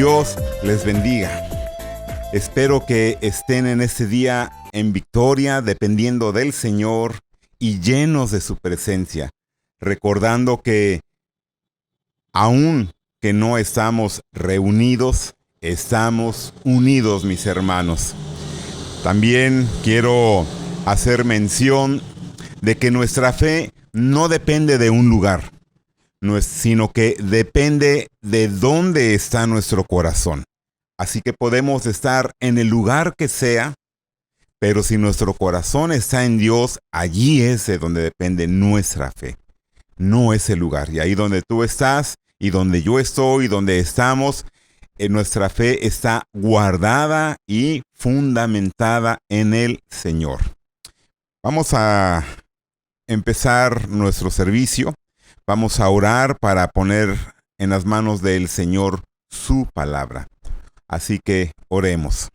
Dios les bendiga. Espero que estén en este día en victoria, dependiendo del Señor y llenos de su presencia, recordando que aun que no estamos reunidos, estamos unidos, mis hermanos. También quiero hacer mención de que nuestra fe no depende de un lugar, sino que depende de dónde está nuestro corazón. Así que podemos estar en el lugar que sea, pero si nuestro corazón está en Dios, allí es de donde depende nuestra fe. No es el lugar. Y ahí donde tú estás, y donde yo estoy, y donde estamos, nuestra fe está guardada y fundamentada en el Señor. Vamos a empezar nuestro servicio. Vamos a orar para poner en las manos del Señor su palabra. Así que oremos.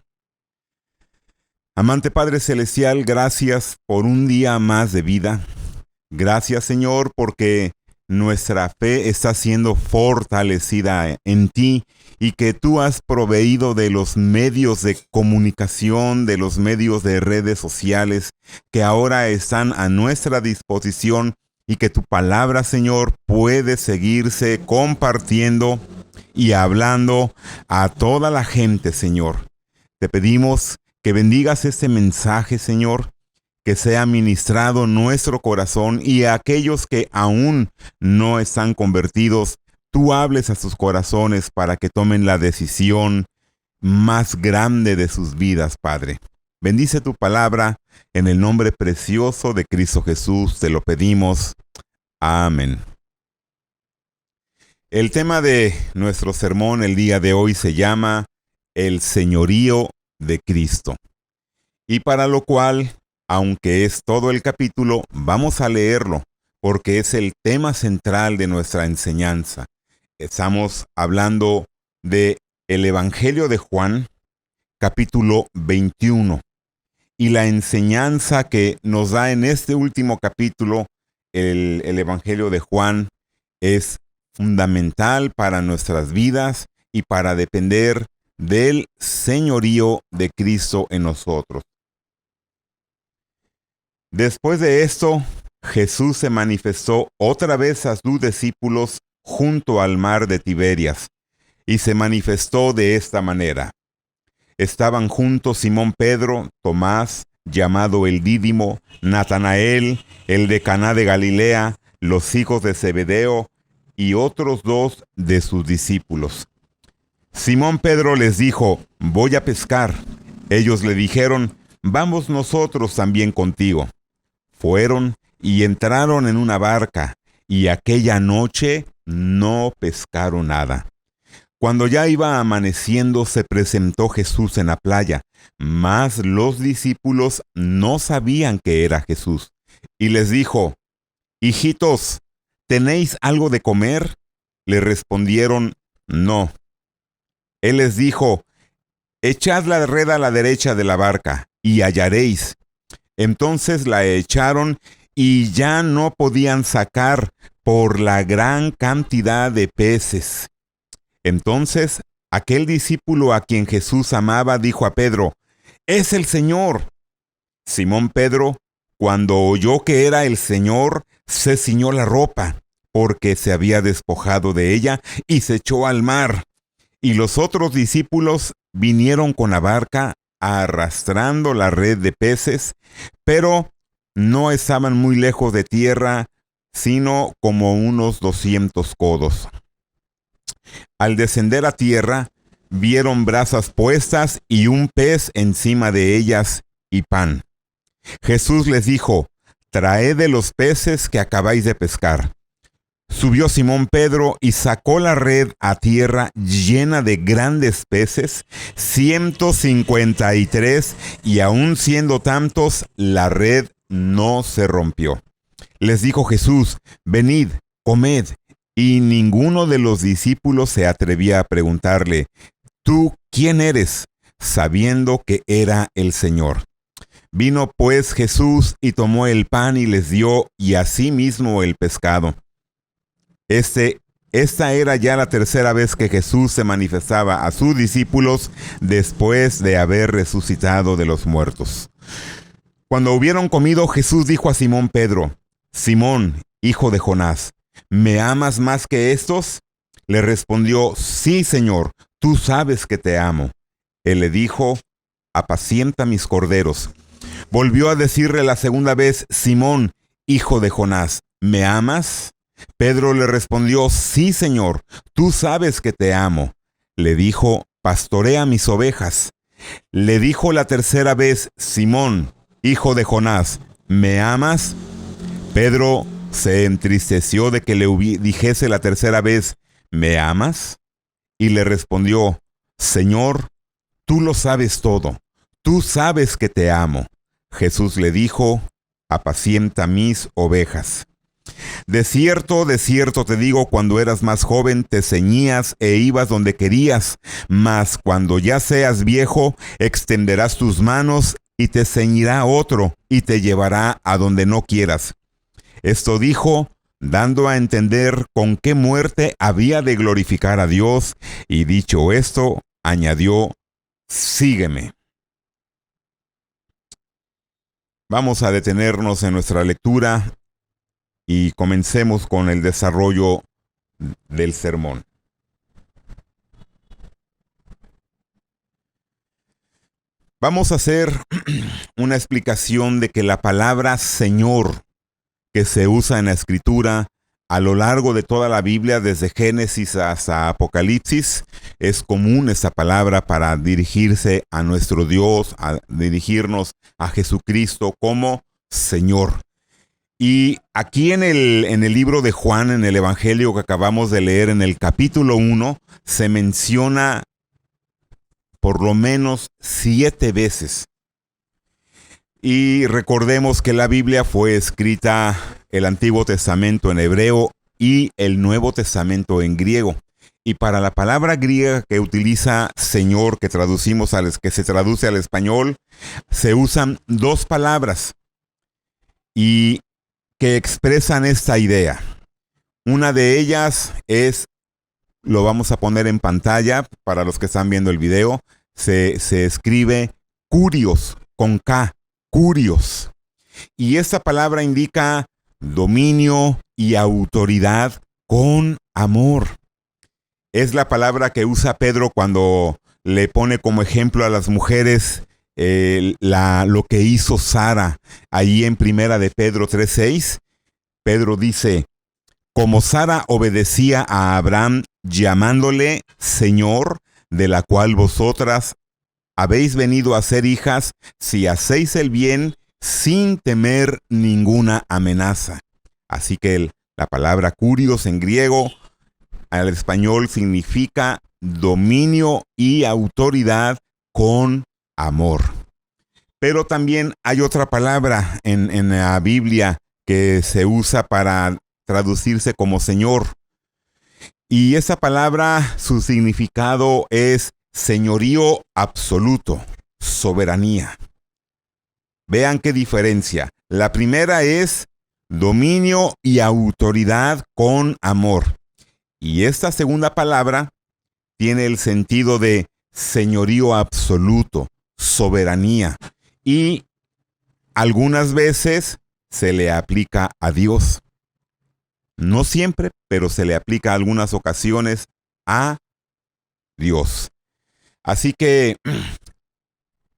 Amante Padre Celestial, gracias por un día más de vida. Gracias, Señor, porque nuestra fe está siendo fortalecida en ti y que tú has proveído de los medios de comunicación, de los medios de redes sociales que ahora están a nuestra disposición y que tu palabra, Señor, puede seguirse compartiendo y hablando a toda la gente, Señor. Te pedimos que bendigas este mensaje, Señor, que sea ministrado nuestro corazón y a aquellos que aún no están convertidos, tú hables a sus corazones para que tomen la decisión más grande de sus vidas, Padre. Bendice tu palabra en el nombre precioso de Cristo Jesús, te lo pedimos. Amén. El tema de nuestro sermón el día de hoy se llama El Señorío de Cristo. Y para lo cual, aunque es todo el capítulo, vamos a leerlo, porque es el tema central de nuestra enseñanza. Estamos hablando de el Evangelio de Juan, capítulo 21. Y la enseñanza que nos da en este último capítulo, el Evangelio de Juan, es fundamental para nuestras vidas y para depender del señorío de Cristo en nosotros. Después de esto, Jesús se manifestó otra vez a sus discípulos junto al mar de Tiberias, y se manifestó de esta manera. Estaban juntos Simón Pedro, Tomás, llamado el Dídimo, Natanael, el de Caná de Galilea, los hijos de Zebedeo, y otros dos de sus discípulos. Simón Pedro les dijo: voy a pescar. Ellos le dijeron: vamos nosotros también contigo. Fueron y entraron en una barca, y aquella noche no pescaron nada. Cuando ya iba amaneciendo, se presentó Jesús en la playa, mas los discípulos no sabían que era Jesús. Y les dijo: hijitos, ¿tenéis algo de comer? Le respondieron: no. Él les dijo: echad la red a la derecha de la barca, y hallaréis. Entonces la echaron, y ya no podían sacar por la gran cantidad de peces. Entonces aquel discípulo a quien Jesús amaba dijo a Pedro: ¡es el Señor! Simón Pedro, cuando oyó que era el Señor, se ciñó la ropa, porque se había despojado de ella, y se echó al mar. Y los otros discípulos vinieron con la barca, arrastrando la red de peces, pero no estaban muy lejos de tierra, sino como unos 200 codos. Al descender a tierra, vieron brasas puestas y un pez encima de ellas y pan. Jesús les dijo: traed de los peces que acabáis de pescar. Subió Simón Pedro y sacó la red a tierra llena de grandes peces, 153, y aun siendo tantos, la red no se rompió. Les dijo Jesús: venid, comed. Y ninguno de los discípulos se atrevía a preguntarle: ¿tú quién eres?, sabiendo que era el Señor. Vino pues Jesús y tomó el pan y les dio, y asimismo el pescado. Este Esta era ya la tercera vez que Jesús se manifestaba a sus discípulos después de haber resucitado de los muertos. Cuando hubieron comido, Jesús dijo a Simón Pedro: Simón, hijo de Jonás, ¿me amas más que estos? Le respondió: Sí, Señor, tú sabes que te amo. Él le dijo: Apacienta mis corderos. Volvió a decirle la segunda vez: Simón, hijo de Jonás, ¿me amas? Pedro le respondió: Sí, Señor, tú sabes que te amo. Le dijo: Pastorea mis ovejas. Le dijo la tercera vez: Simón, hijo de Jonás, ¿me amas? Pedro se entristeció de que le dijese la tercera vez: ¿me amas? Y le respondió: Señor, tú lo sabes todo. Tú sabes que te amo. Jesús le dijo: Apacienta mis ovejas. De cierto te digo, cuando eras más joven te ceñías e ibas donde querías, mas cuando ya seas viejo, extenderás tus manos y te ceñirá otro y te llevará a donde no quieras. Esto dijo, dando a entender con qué muerte había de glorificar a Dios, y dicho esto, añadió: Sígueme. Vamos a detenernos en nuestra lectura y comencemos con el desarrollo del sermón. Vamos a hacer una explicación de que la palabra Señor que se usa en la Escritura a lo largo de toda la Biblia, desde Génesis hasta Apocalipsis, es común esta palabra para dirigirse a nuestro Dios, a dirigirnos a Jesucristo como Señor. Y aquí en el libro de Juan, en el Evangelio que acabamos de leer, en el capítulo 1, se menciona por lo menos 7 veces. Y recordemos que la Biblia fue escrita, el Antiguo Testamento en hebreo y el Nuevo Testamento en griego. Y para la palabra griega que utiliza Señor, que se traduce al español, se usan 2 palabras y que expresan esta idea. Una de ellas es, lo vamos a poner en pantalla para los que están viendo el video, se escribe Kurios, con K, Kurios. Y esta palabra indica dominio y autoridad con amor. Es la palabra que usa Pedro cuando le pone como ejemplo a las mujeres lo que hizo Sara. Ahí en Primera de Pedro 3:6, Pedro dice: como Sara obedecía a Abraham llamándole Señor, de la cual vosotras habéis venido a ser hijas, si hacéis el bien sin temer ninguna amenaza. Así que la palabra kurios en griego al español significa dominio y autoridad con amor. Pero también hay otra palabra en la Biblia que se usa para traducirse como Señor. Y esa palabra, su significado es señorío absoluto, soberanía. Vean qué diferencia. La primera es dominio y autoridad con amor. Y esta segunda palabra tiene el sentido de señorío absoluto, soberanía. Y algunas veces se le aplica a Dios. No siempre, pero se le aplica a algunas ocasiones a Dios. Así que,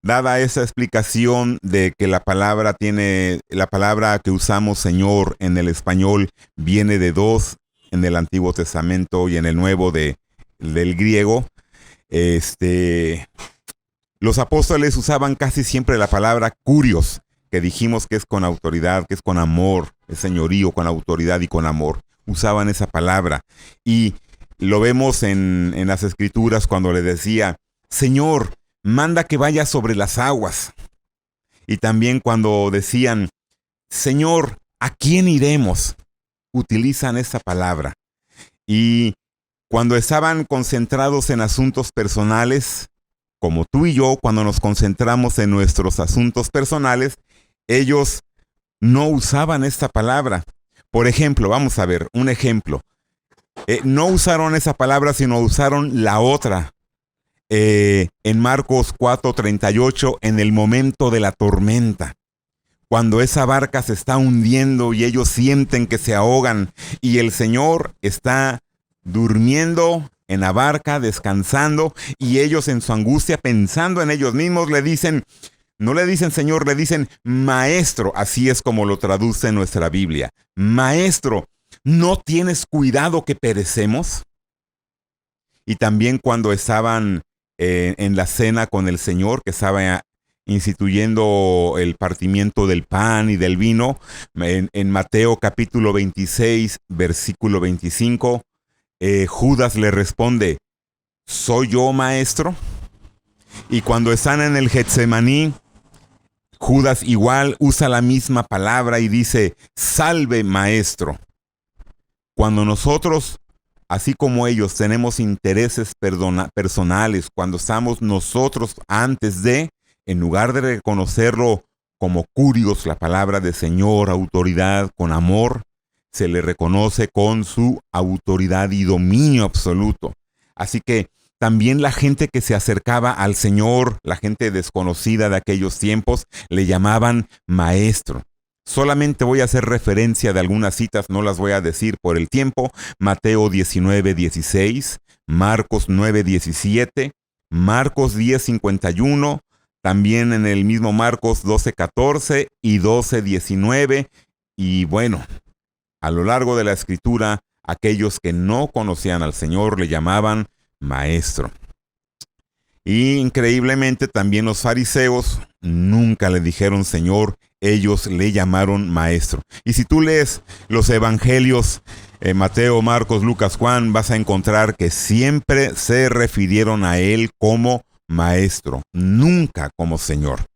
dada esa explicación de que la palabra que usamos Señor en el español viene de 2 en el Antiguo Testamento y en el Nuevo del griego, los apóstoles usaban casi siempre la palabra kurios, que dijimos que es con autoridad, que es con amor, es señorío, con autoridad y con amor. Usaban esa palabra. Y lo vemos en las Escrituras cuando le decía: Señor, manda que vaya sobre las aguas. Y también cuando decían: Señor, ¿a quién iremos? Utilizan esa palabra. Y cuando estaban concentrados en asuntos personales, como tú y yo, cuando nos concentramos en nuestros asuntos personales, ellos no usaban esta palabra. Por ejemplo, vamos a ver un ejemplo. No usaron esa palabra, sino usaron la otra. En Marcos 4:38, en el momento de la tormenta, cuando esa barca se está hundiendo y ellos sienten que se ahogan y el Señor está durmiendo en la barca, descansando, y ellos en su angustia, pensando en ellos mismos, le dicen, no le dicen Señor, le dicen Maestro. Así es como lo traduce nuestra Biblia. Maestro, ¿no tienes cuidado que perecemos? Y también cuando estaban en la cena con el Señor, que estaba instituyendo el partimiento del pan y del vino, en Mateo capítulo 26, versículo 25, Judas le responde, ¿soy yo, maestro? Y cuando están en el Getsemaní, Judas igual usa la misma palabra y dice, salve, maestro. Cuando nosotros, así como ellos, tenemos intereses personales, cuando estamos nosotros antes de, en lugar de reconocerlo como curios, la palabra de Señor, autoridad, con amor, se le reconoce con su autoridad y dominio absoluto. Así que también la gente que se acercaba al Señor, la gente desconocida de aquellos tiempos, le llamaban maestro. Solamente voy a hacer referencia de algunas citas, no las voy a decir por el tiempo. Mateo 19:16, Marcos 9:17, Marcos 10:51, también en el mismo Marcos 12:14 y 12:19. Y bueno, a lo largo de la Escritura, aquellos que no conocían al Señor le llamaban maestro. Y increíblemente también los fariseos nunca le dijeron Señor, ellos le llamaron maestro. Y si tú lees los evangelios, Mateo, Marcos, Lucas, Juan, vas a encontrar que siempre se refirieron a él como maestro, nunca como Señor.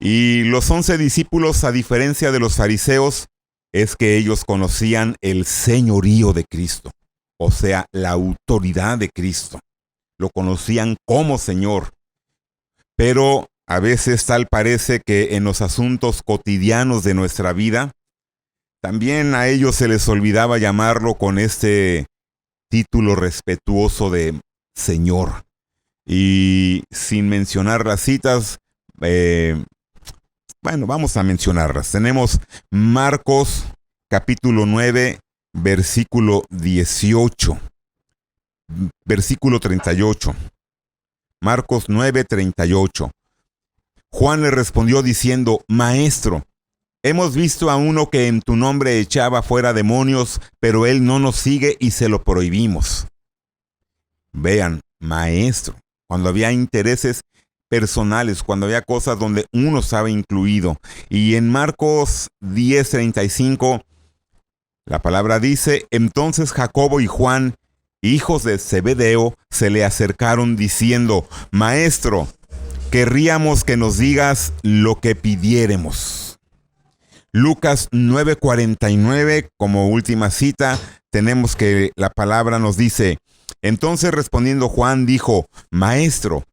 Y los 11 discípulos, a diferencia de los fariseos, es que ellos conocían el señorío de Cristo, o sea, la autoridad de Cristo. Lo conocían como Señor. Pero a veces tal parece que en los asuntos cotidianos de nuestra vida, también a ellos se les olvidaba llamarlo con este título respetuoso de Señor. Y sin mencionar las citas, bueno, vamos a mencionarlas. Tenemos Marcos capítulo 9, versículo 18. Versículo 38. Marcos 9:38. Juan le respondió diciendo, Maestro, hemos visto a uno que en tu nombre echaba fuera demonios, pero él no nos sigue y se lo prohibimos. Vean, maestro, cuando había intereses personales, cuando había cosas donde uno estaba incluido. Y en Marcos 10:35, la palabra dice, entonces Jacobo y Juan, hijos de Zebedeo, se le acercaron diciendo, Maestro, querríamos que nos digas lo que pidiéremos. Lucas 9:49, como última cita, tenemos que la palabra nos dice, entonces respondiendo Juan dijo, Maestro,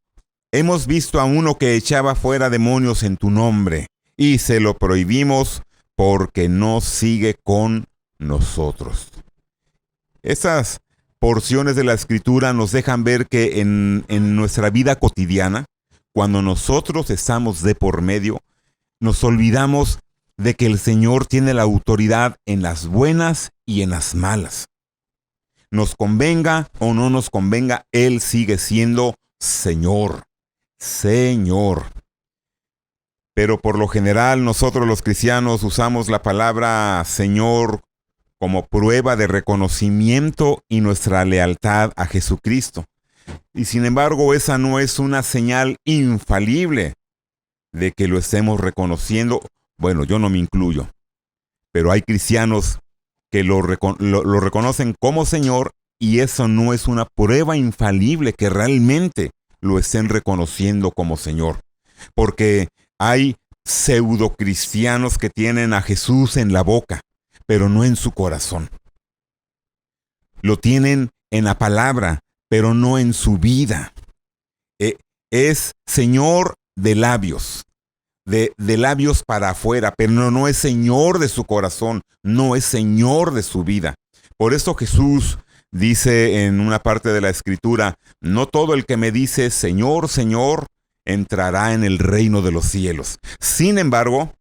hemos visto a uno que echaba fuera demonios en tu nombre, y se lo prohibimos porque no sigue con nosotros. Esas porciones de la Escritura nos dejan ver que en nuestra vida cotidiana, cuando nosotros estamos de por medio, nos olvidamos de que el Señor tiene la autoridad en las buenas y en las malas. Nos convenga o no nos convenga, Él sigue siendo Señor. Señor. Pero por lo general nosotros los cristianos usamos la palabra Señor como prueba de reconocimiento y nuestra lealtad a Jesucristo. Y sin embargo, esa no es una señal infalible de que lo estemos reconociendo. Bueno, yo no me incluyo, pero hay cristianos que lo reconocen como Señor y eso no es una prueba infalible que realmente lo estén reconociendo como Señor. Porque hay pseudo cristianos que tienen a Jesús en la boca, pero no en su corazón. Lo tienen en la palabra, pero no en su vida. Es Señor de labios, de labios para afuera, pero no es Señor de su corazón, no es Señor de su vida. Por eso Jesús dice en una parte de la Escritura, no todo el que me dice Señor, Señor, entrará en el reino de los cielos. Sin embargo,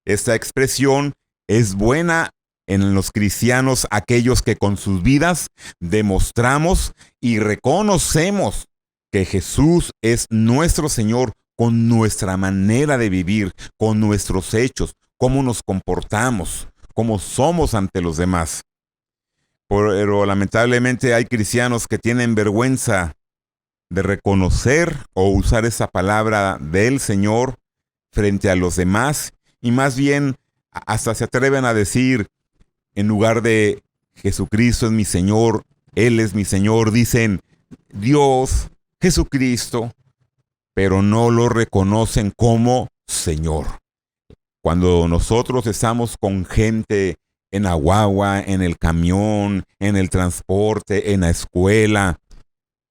esta expresión es buena en los cristianos, aquellos que con sus vidas demostramos y reconocemos que Jesús es nuestro Señor con nuestra manera de vivir, con nuestros hechos, cómo nos comportamos, cómo somos ante los demás. Pero lamentablemente hay cristianos que tienen vergüenza de reconocer o usar esa palabra del Señor frente a los demás, y más bien hasta se atreven a decir, en lugar de Jesucristo es mi Señor, Él es mi Señor, dicen Dios, Jesucristo, pero no lo reconocen como Señor. Cuando nosotros estamos con gente en la guagua, en el camión, en el transporte, en la escuela,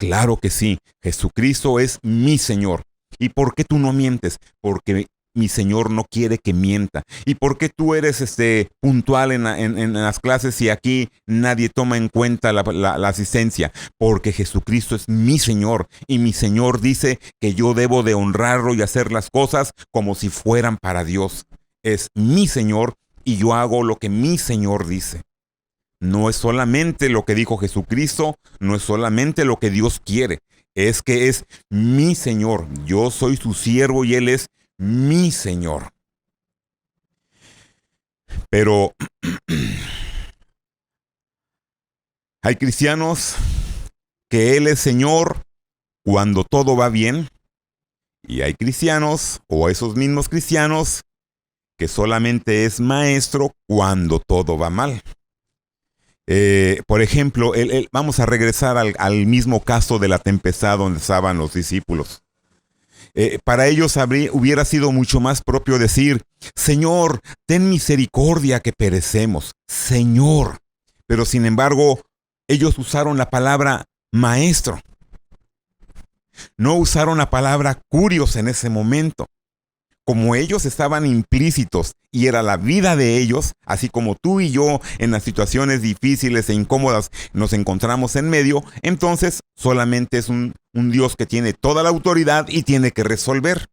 claro que sí, Jesucristo es mi Señor. ¿Y por qué tú no mientes? Porque mi Señor no quiere que mienta. ¿Y por qué tú eres puntual en las clases y aquí nadie toma en cuenta la asistencia? Porque Jesucristo es mi Señor y mi Señor dice que yo debo de honrarlo y hacer las cosas como si fueran para Dios. Es mi Señor y yo hago lo que mi Señor dice. No es solamente lo que dijo Jesucristo, no es solamente lo que Dios quiere, es que es mi Señor. Yo soy su siervo y Él es mi Señor. Pero hay cristianos que Él es Señor cuando todo va bien, y hay cristianos, o esos mismos cristianos, que solamente es maestro cuando todo va mal. Por ejemplo, vamos a regresar al mismo caso de la tempestad donde estaban los discípulos. Para ellos hubiera sido mucho más propio decir, Señor, ten misericordia que perecemos, Señor. Pero sin embargo, ellos usaron la palabra maestro. No usaron la palabra curios en ese momento. Como ellos estaban implícitos y era la vida de ellos, así como tú y yo en las situaciones difíciles e incómodas nos encontramos en medio, entonces solamente es un Dios que tiene toda la autoridad y tiene que resolver.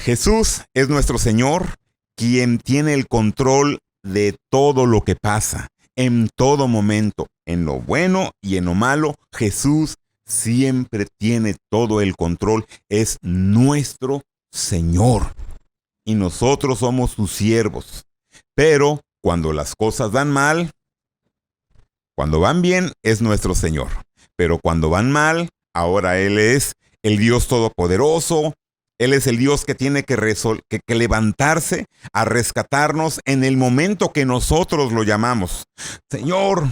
Jesús es nuestro Señor, quien tiene el control de todo lo que pasa, en todo momento, en lo bueno y en lo malo. Jesús siempre tiene todo el control, es nuestro Señor y nosotros somos sus siervos. Pero cuando las cosas van mal, cuando van bien es nuestro Señor, pero cuando van mal, ahora Él es el Dios Todopoderoso. Él es el Dios que tiene que levantarse a rescatarnos en el momento que nosotros lo llamamos. Señor,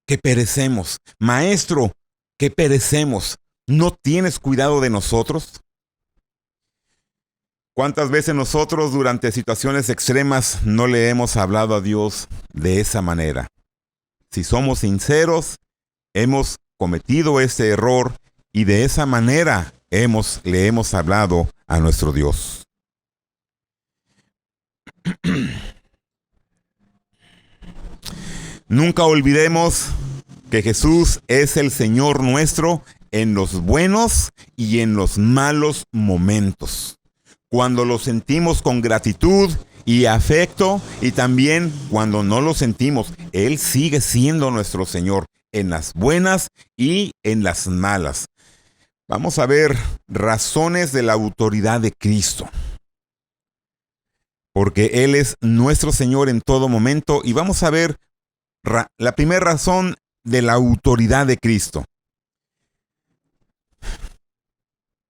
que perecemos. Maestro, que perecemos. ¿No tienes cuidado de nosotros? ¿Cuántas veces nosotros durante situaciones extremas no le hemos hablado a Dios de esa manera? Si somos sinceros, hemos cometido ese error y de esa manera le hemos hablado a nuestro Dios. Nunca olvidemos que Jesús es el Señor nuestro en los buenos y en los malos momentos. Cuando lo sentimos con gratitud y afecto, y también cuando no lo sentimos, Él sigue siendo nuestro Señor en las buenas y en las malas. Vamos a ver razones de la autoridad de Cristo, porque Él es nuestro Señor en todo momento, y vamos a ver la primera razón de la autoridad de Cristo.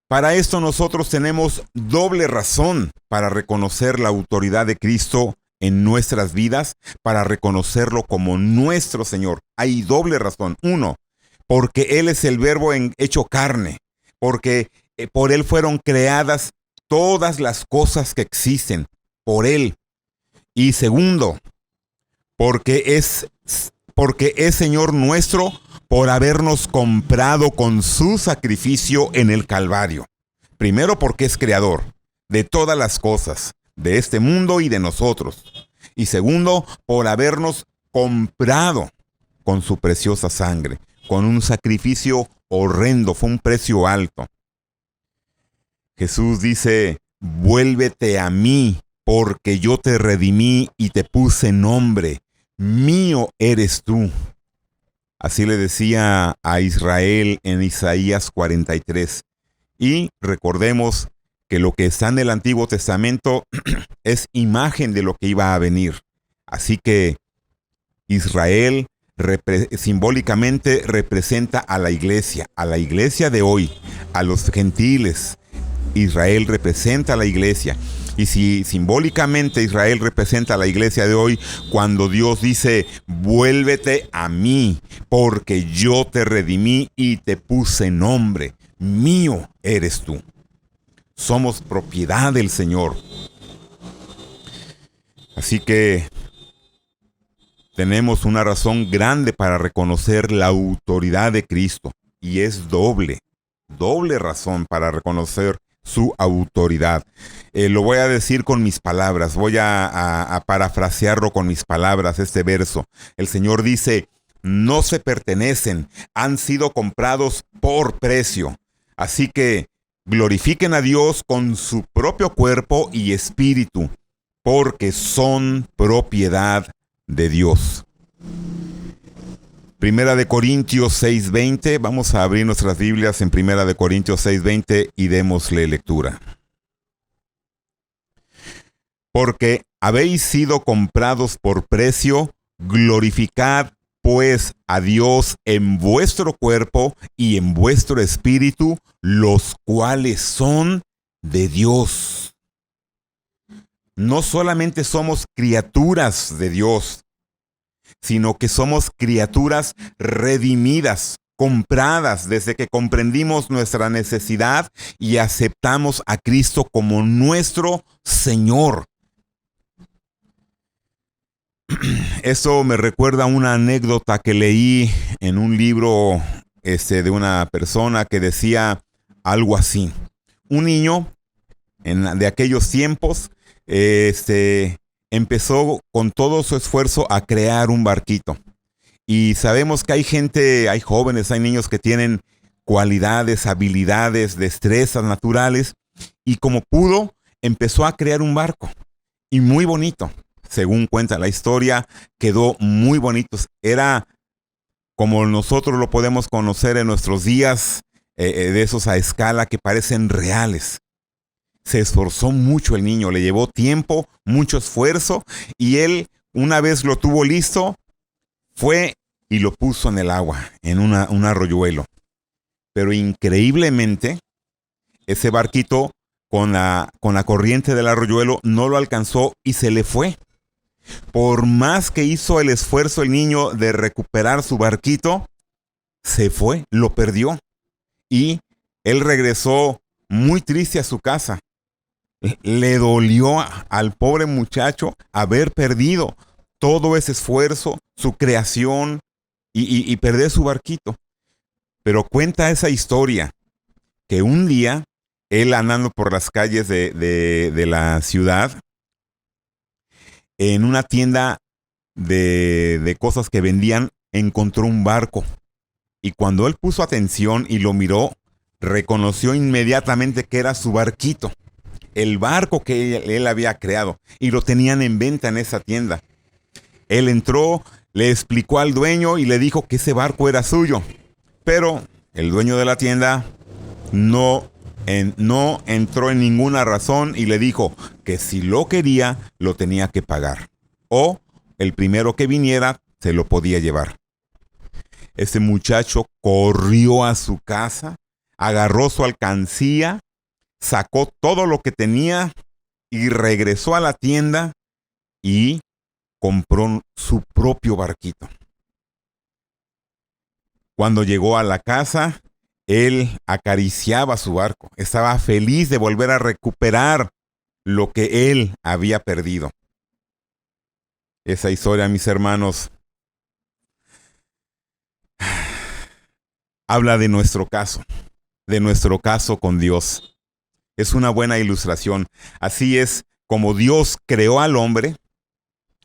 Para esto nosotros tenemos doble razón para reconocer la autoridad de Cristo en nuestras vidas, para reconocerlo como nuestro Señor. Hay doble razón. Uno, porque Él es el Verbo hecho carne, porque por Él fueron creadas todas las cosas que existen, por Él. Y segundo, porque es Señor nuestro por habernos comprado con su sacrificio en el Calvario. Primero, porque es creador de todas las cosas, de este mundo y de nosotros. Y segundo, por habernos comprado con su preciosa sangre, con un sacrificio horrendo, fue un precio alto. Jesús dice, vuélvete a mí, porque yo te redimí y te puse nombre. Mío eres tú. Así le decía a Israel en Isaías 43. Y recordemos que lo que está en el Antiguo Testamento es imagen de lo que iba a venir. Así que Israel simbólicamente representa a la iglesia de hoy, a los gentiles. Israel representa a la iglesia. Y si simbólicamente Israel representa a la iglesia de hoy, cuando Dios dice, vuélvete a mí, porque yo te redimí y te puse nombre, mío eres tú. Somos propiedad del Señor. Así que tenemos una razón grande para reconocer la autoridad de Cristo. Y es doble razón para reconocer su autoridad. Lo voy a decir con mis palabras, voy a parafrasearlo con mis palabras, este verso. El Señor dice, no se pertenecen, han sido comprados por precio. Así que glorifiquen a Dios con su propio cuerpo y espíritu, porque son propiedad de Dios. Primera de Corintios 6:20, vamos a abrir nuestras Biblias en Primera de Corintios 6:20 y démosle lectura. Porque habéis sido comprados por precio, glorificad pues a Dios en vuestro cuerpo y en vuestro espíritu, los cuales son de Dios. No solamente somos criaturas de Dios, sino que somos criaturas redimidas, compradas desde que comprendimos nuestra necesidad y aceptamos a Cristo como nuestro Señor. Eso me recuerda una anécdota que leí en un libro de una persona que decía algo así. Un niño de aquellos tiempos empezó con todo su esfuerzo a crear un barquito. Y sabemos que hay jóvenes, hay niños que tienen cualidades, habilidades, destrezas naturales. Y como pudo, empezó a crear un barco. Y muy bonito. Según cuenta la historia, quedó muy bonito. Era como nosotros lo podemos conocer en nuestros días, de esos a escala que parecen reales. Se esforzó mucho el niño, le llevó tiempo, mucho esfuerzo, y él, una vez lo tuvo listo, fue y lo puso en el agua, en un arroyuelo. Pero increíblemente, ese barquito con la corriente del arroyuelo no lo alcanzó y se le fue. Por más que hizo el esfuerzo el niño de recuperar su barquito, se fue, lo perdió. Y él regresó muy triste a su casa. Le dolió al pobre muchacho haber perdido todo ese esfuerzo, su creación y perder su barquito. Pero cuenta esa historia que un día, él andando por las calles de la ciudad, en una tienda de cosas que vendían, encontró un barco. Y cuando él puso atención y lo miró, reconoció inmediatamente que era su barquito. El barco que él había creado. Y lo tenían en venta en esa tienda. Él entró, le explicó al dueño y le dijo que ese barco era suyo. Pero el dueño de la tienda no entró en ninguna razón y le dijo que si lo quería, lo tenía que pagar. O el primero que viniera se lo podía llevar. Ese muchacho corrió a su casa, agarró su alcancía, sacó todo lo que tenía y regresó a la tienda y compró su propio barquito. Cuando llegó a la casa, él acariciaba su barco. Estaba feliz de volver a recuperar lo que él había perdido. Esa historia, mis hermanos, habla de nuestro caso con Dios. Es una buena ilustración. Así es como Dios creó al hombre,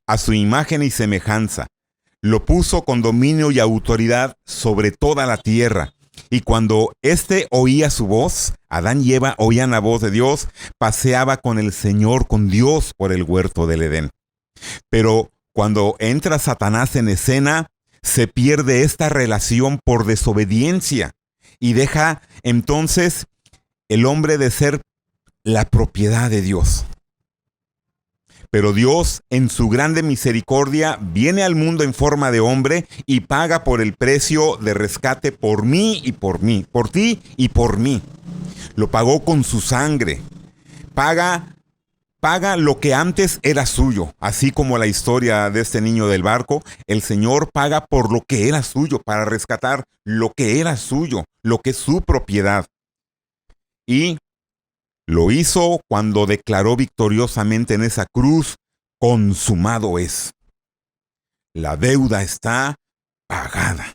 a su imagen y semejanza, lo puso con dominio y autoridad sobre toda la tierra. Y cuando éste oía su voz, Adán y Eva oían la voz de Dios, paseaba con el Señor, con Dios, por el huerto del Edén. Pero cuando entra Satanás en escena, se pierde esta relación por desobediencia y deja entonces el hombre de ser la propiedad de Dios. Pero Dios, en su grande misericordia, viene al mundo en forma de hombre y paga por el precio de rescate por mí y por mí, por ti y por mí. Lo pagó con su sangre. Paga lo que antes era suyo, así como la historia de este niño del barco. El Señor paga por lo que era suyo, para rescatar lo que era suyo, lo que es su propiedad. Y lo hizo cuando declaró victoriosamente en esa cruz: consumado es. La deuda está pagada.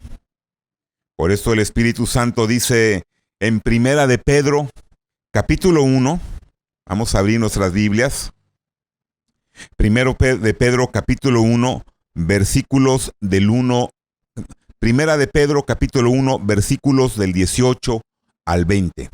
Por eso el Espíritu Santo dice en Primera de Pedro, capítulo 1, vamos a abrir nuestras Biblias. Primero de Pedro, capítulo 1, versículos del 1. Primera de Pedro, capítulo 1, versículos del 18 al 20.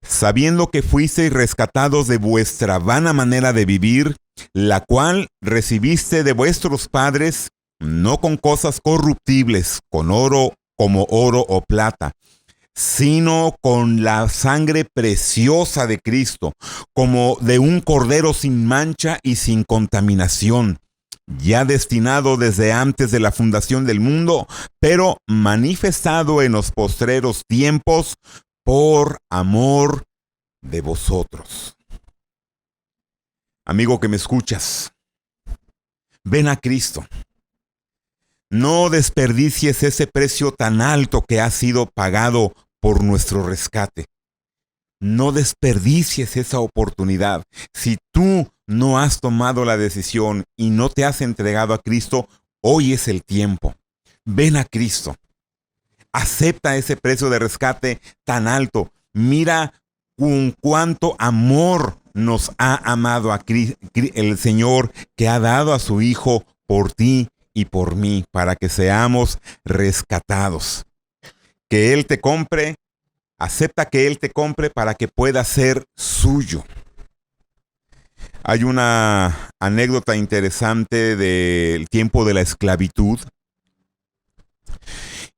Sabiendo que fuisteis rescatados de vuestra vana manera de vivir, la cual recibiste de vuestros padres, no con cosas corruptibles, con oro como oro o plata, sino con la sangre preciosa de Cristo, como de un cordero sin mancha y sin contaminación, ya destinado desde antes de la fundación del mundo, pero manifestado en los postreros tiempos por amor de vosotros. Amigo que me escuchas, ven a Cristo. No desperdicies ese precio tan alto que ha sido pagado por nuestro rescate. No desperdicies esa oportunidad. Si tú no has tomado la decisión y no te has entregado a Cristo, hoy es el tiempo. Ven a Cristo. Acepta ese precio de rescate tan alto. Mira con cuánto amor nos ha amado el Señor, que ha dado a su Hijo por ti y por mí, para que seamos rescatados. Que Él te compre, acepta que Él te compre para que pueda ser suyo. Hay una anécdota interesante del tiempo de la esclavitud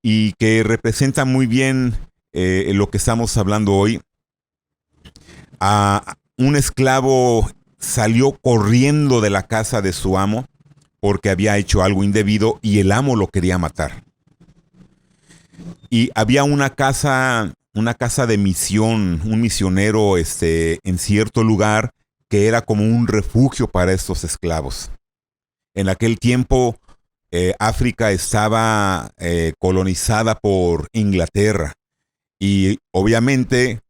y que representa muy bien lo que estamos hablando hoy. Un esclavo salió corriendo de la casa de su amo porque había hecho algo indebido y el amo lo quería matar. Y había una casa de misión, un misionero en cierto lugar que era como un refugio para estos esclavos. En aquel tiempo África estaba colonizada por Inglaterra y obviamente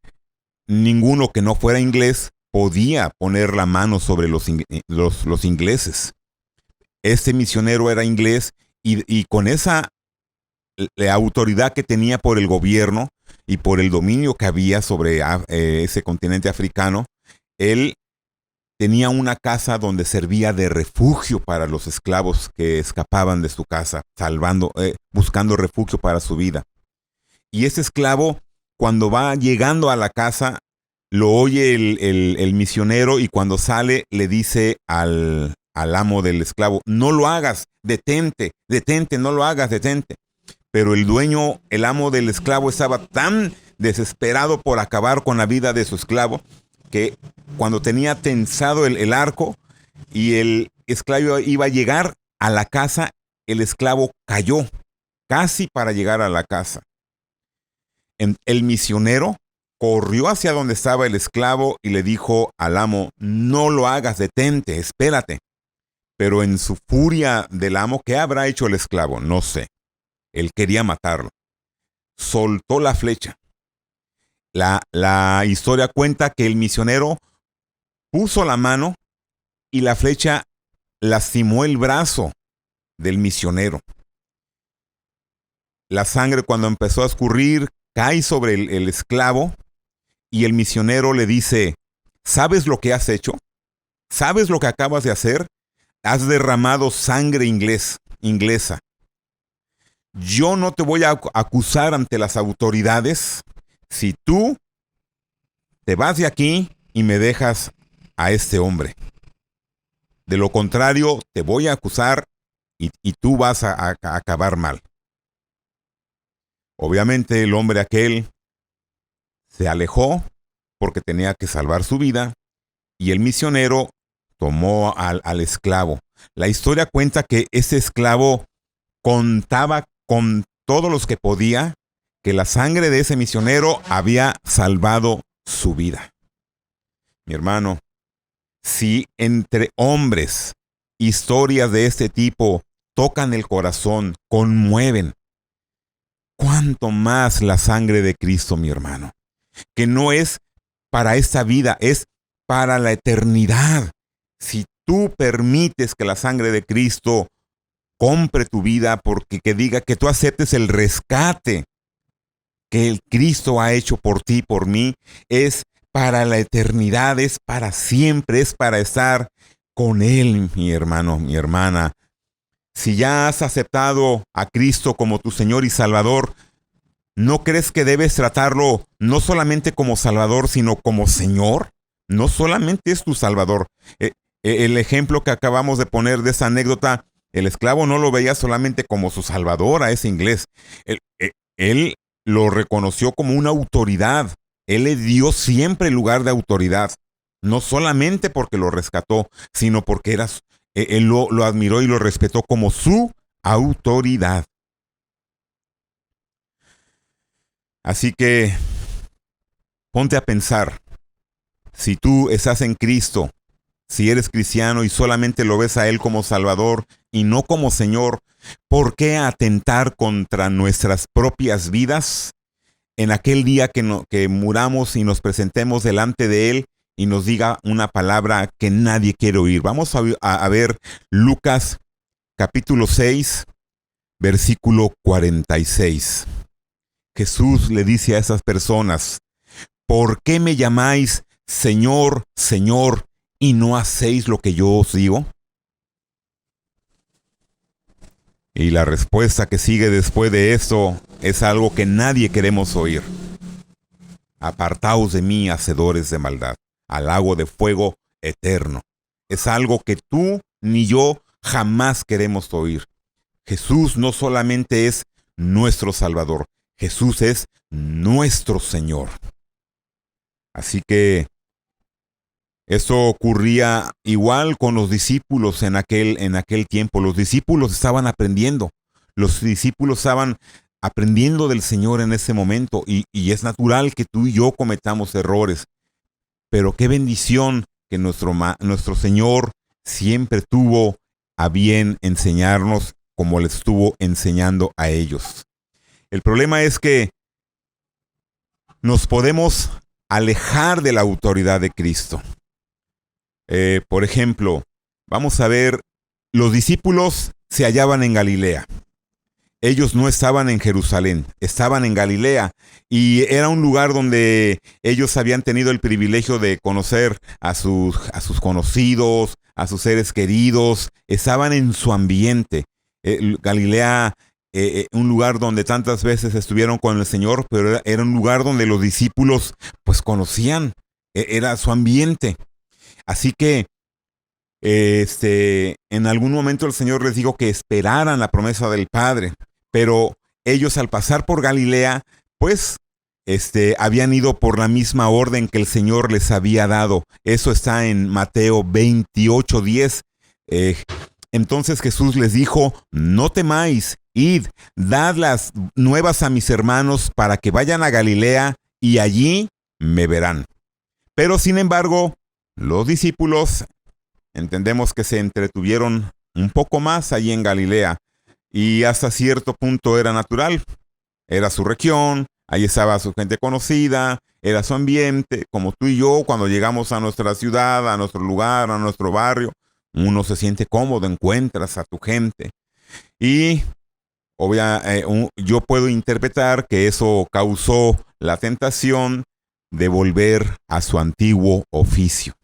ninguno que no fuera inglés podía poner la mano sobre los ingleses. Este misionero era inglés y con esa la autoridad que tenía por el gobierno y por el dominio que había sobre ese continente africano, él tenía una casa donde servía de refugio para los esclavos que escapaban de su casa, buscando refugio para su vida. Y ese esclavo, cuando va llegando a la casa, lo oye el misionero y cuando sale le dice al amo del esclavo: no lo hagas, detente, no lo hagas, detente. Pero el amo del esclavo estaba tan desesperado por acabar con la vida de su esclavo que cuando tenía tensado el arco y el esclavo iba a llegar a la casa, el esclavo cayó casi para llegar a la casa. El misionero corrió hacia donde estaba el esclavo y le dijo al amo: no lo hagas, detente, espérate. Pero en su furia del amo, ¿qué habrá hecho el esclavo? No sé. Él quería matarlo. Soltó la flecha. La historia cuenta que el misionero puso la mano y la flecha lastimó el brazo del misionero. La sangre, cuando empezó a escurrir, cae sobre el esclavo y el misionero le dice: ¿sabes lo que has hecho? ¿Sabes lo que acabas de hacer? Has derramado sangre inglesa. Yo no te voy a acusar ante las autoridades si tú te vas de aquí y me dejas a este hombre. De lo contrario, te voy a acusar y tú vas a acabar mal. Obviamente el hombre aquel se alejó porque tenía que salvar su vida y el misionero tomó al esclavo. La historia cuenta que ese esclavo contaba con todos los que podía que la sangre de ese misionero había salvado su vida. Mi hermano, si entre hombres historias de este tipo tocan el corazón, conmueven, ¿cuánto más la sangre de Cristo, mi hermano? Que no es para esta vida, es para la eternidad. Si tú permites que la sangre de Cristo compre tu vida, porque que diga que tú aceptes el rescate que el Cristo ha hecho por ti, por mí, es para la eternidad, es para siempre, es para estar con Él, mi hermano, mi hermana. Si ya has aceptado a Cristo como tu Señor y Salvador, ¿no crees que debes tratarlo no solamente como Salvador, sino como Señor? No solamente es tu Salvador. El ejemplo que acabamos de poner de esa anécdota, el esclavo no lo veía solamente como su Salvador a ese inglés. Él lo reconoció como una autoridad. Él le dio siempre el lugar de autoridad. No solamente porque lo rescató, sino porque él lo admiró y lo respetó como su autoridad. Así que ponte a pensar, si tú estás en Cristo, si eres cristiano y solamente lo ves a Él como Salvador y no como Señor, ¿por qué atentar contra nuestras propias vidas en aquel día que muramos y nos presentemos delante de Él y nos diga una palabra que nadie quiere oír? Vamos a ver Lucas capítulo 6, versículo 46. Jesús le dice a esas personas, ¿por qué me llamáis Señor, Señor, y no hacéis lo que yo os digo? Y la respuesta que sigue después de esto es algo que nadie queremos oír. Apartaos de mí, hacedores de maldad, al lago de fuego eterno. Es algo que tú ni yo jamás queremos oír. Jesús no solamente es nuestro Salvador, Jesús es nuestro Señor. Así que eso ocurría igual con los discípulos en aquel tiempo. Los discípulos estaban aprendiendo. Los discípulos estaban aprendiendo del Señor en ese momento. Y es natural que tú y yo cometamos errores. Pero qué bendición que nuestro Señor siempre tuvo a bien enseñarnos como le estuvo enseñando a ellos. El problema es que nos podemos alejar de la autoridad de Cristo. Por ejemplo, vamos a ver, los discípulos se hallaban en Galilea. Ellos no estaban en Jerusalén, estaban en Galilea y era un lugar donde ellos habían tenido el privilegio de conocer a sus conocidos, a sus seres queridos, estaban en su ambiente. Galilea, un lugar donde tantas veces estuvieron con el Señor, pero era un lugar donde los discípulos pues conocían, era su ambiente. Así que en algún momento el Señor les dijo que esperaran la promesa del Padre, pero ellos al pasar por Galilea, pues habían ido por la misma orden que el Señor les había dado. Eso está en Mateo 28:10. Entonces Jesús les dijo, no temáis, id, dad las nuevas a mis hermanos para que vayan a Galilea y allí me verán. Pero sin embargo, los discípulos entendemos que se entretuvieron un poco más allí en Galilea y hasta cierto punto era natural. Era su región, ahí estaba su gente conocida, era su ambiente, como tú y yo cuando llegamos a nuestra ciudad, a nuestro lugar, a nuestro barrio, uno se siente cómodo, encuentras a tu gente. Y yo puedo interpretar que eso causó la tentación de volver a su antiguo oficio.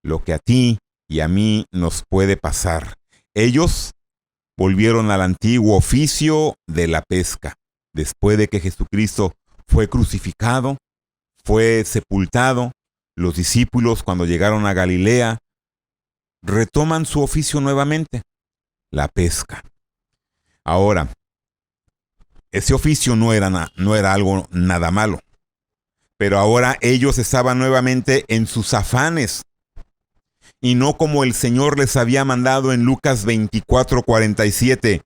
Lo que a ti y a mí nos puede pasar. Ellos volvieron al antiguo oficio de la pesca. Después de que Jesucristo fue crucificado, fue sepultado, los discípulos, cuando llegaron a Galilea, retoman su oficio nuevamente, la pesca. Ahora, ese oficio no era algo nada malo, pero ahora ellos estaban nuevamente en sus afanes, y no como el Señor les había mandado en Lucas 24:47,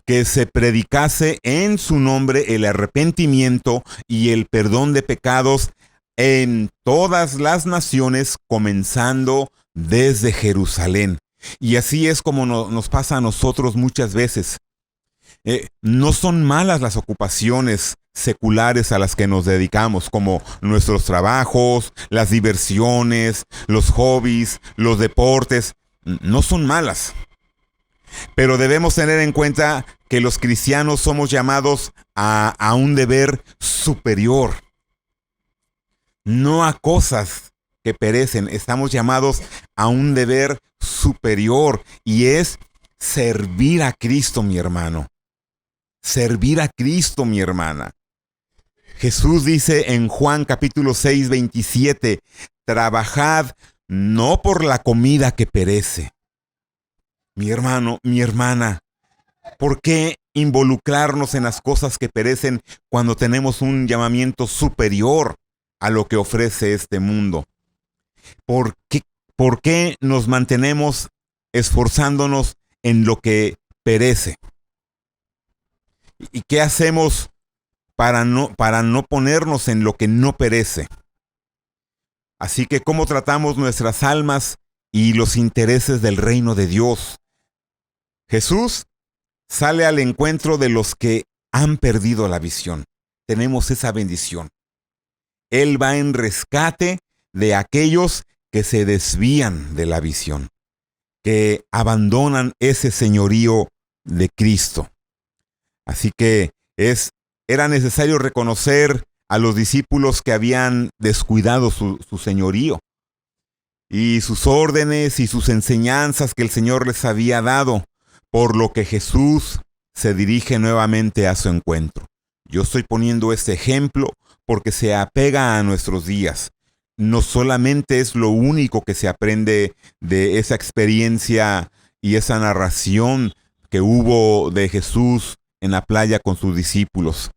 que se predicase en su nombre el arrepentimiento y el perdón de pecados en todas las naciones, comenzando desde Jerusalén. Y así es como nos pasa a nosotros muchas veces. No son malas las ocupaciones seculares a las que nos dedicamos, como nuestros trabajos, las diversiones, los hobbies, los deportes. No son malas. Pero debemos tener en cuenta que los cristianos somos llamados a un deber superior, no a cosas que perecen. Estamos llamados a un deber superior, y es servir a Cristo, mi hermano. Servir a Cristo, mi hermana. Jesús dice en Juan capítulo 6:27, trabajad no por la comida que perece. Mi hermano, mi hermana, ¿por qué involucrarnos en las cosas que perecen cuando tenemos un llamamiento superior a lo que ofrece este mundo? ¿Por qué nos mantenemos esforzándonos en lo que perece? ¿Y qué hacemos para no ponernos en lo que no perece? Así que, ¿cómo tratamos nuestras almas y los intereses del reino de Dios? Jesús sale al encuentro de los que han perdido la visión. Tenemos esa bendición. Él va en rescate de aquellos que se desvían de la visión, que abandonan ese señorío de Cristo. Así que era necesario reconocer a los discípulos que habían descuidado su señorío y sus órdenes y sus enseñanzas que el Señor les había dado, por lo que Jesús se dirige nuevamente a su encuentro. Yo estoy poniendo este ejemplo porque se apega a nuestros días. No solamente es lo único que se aprende de esa experiencia y esa narración que hubo de Jesús en la playa con sus discípulos,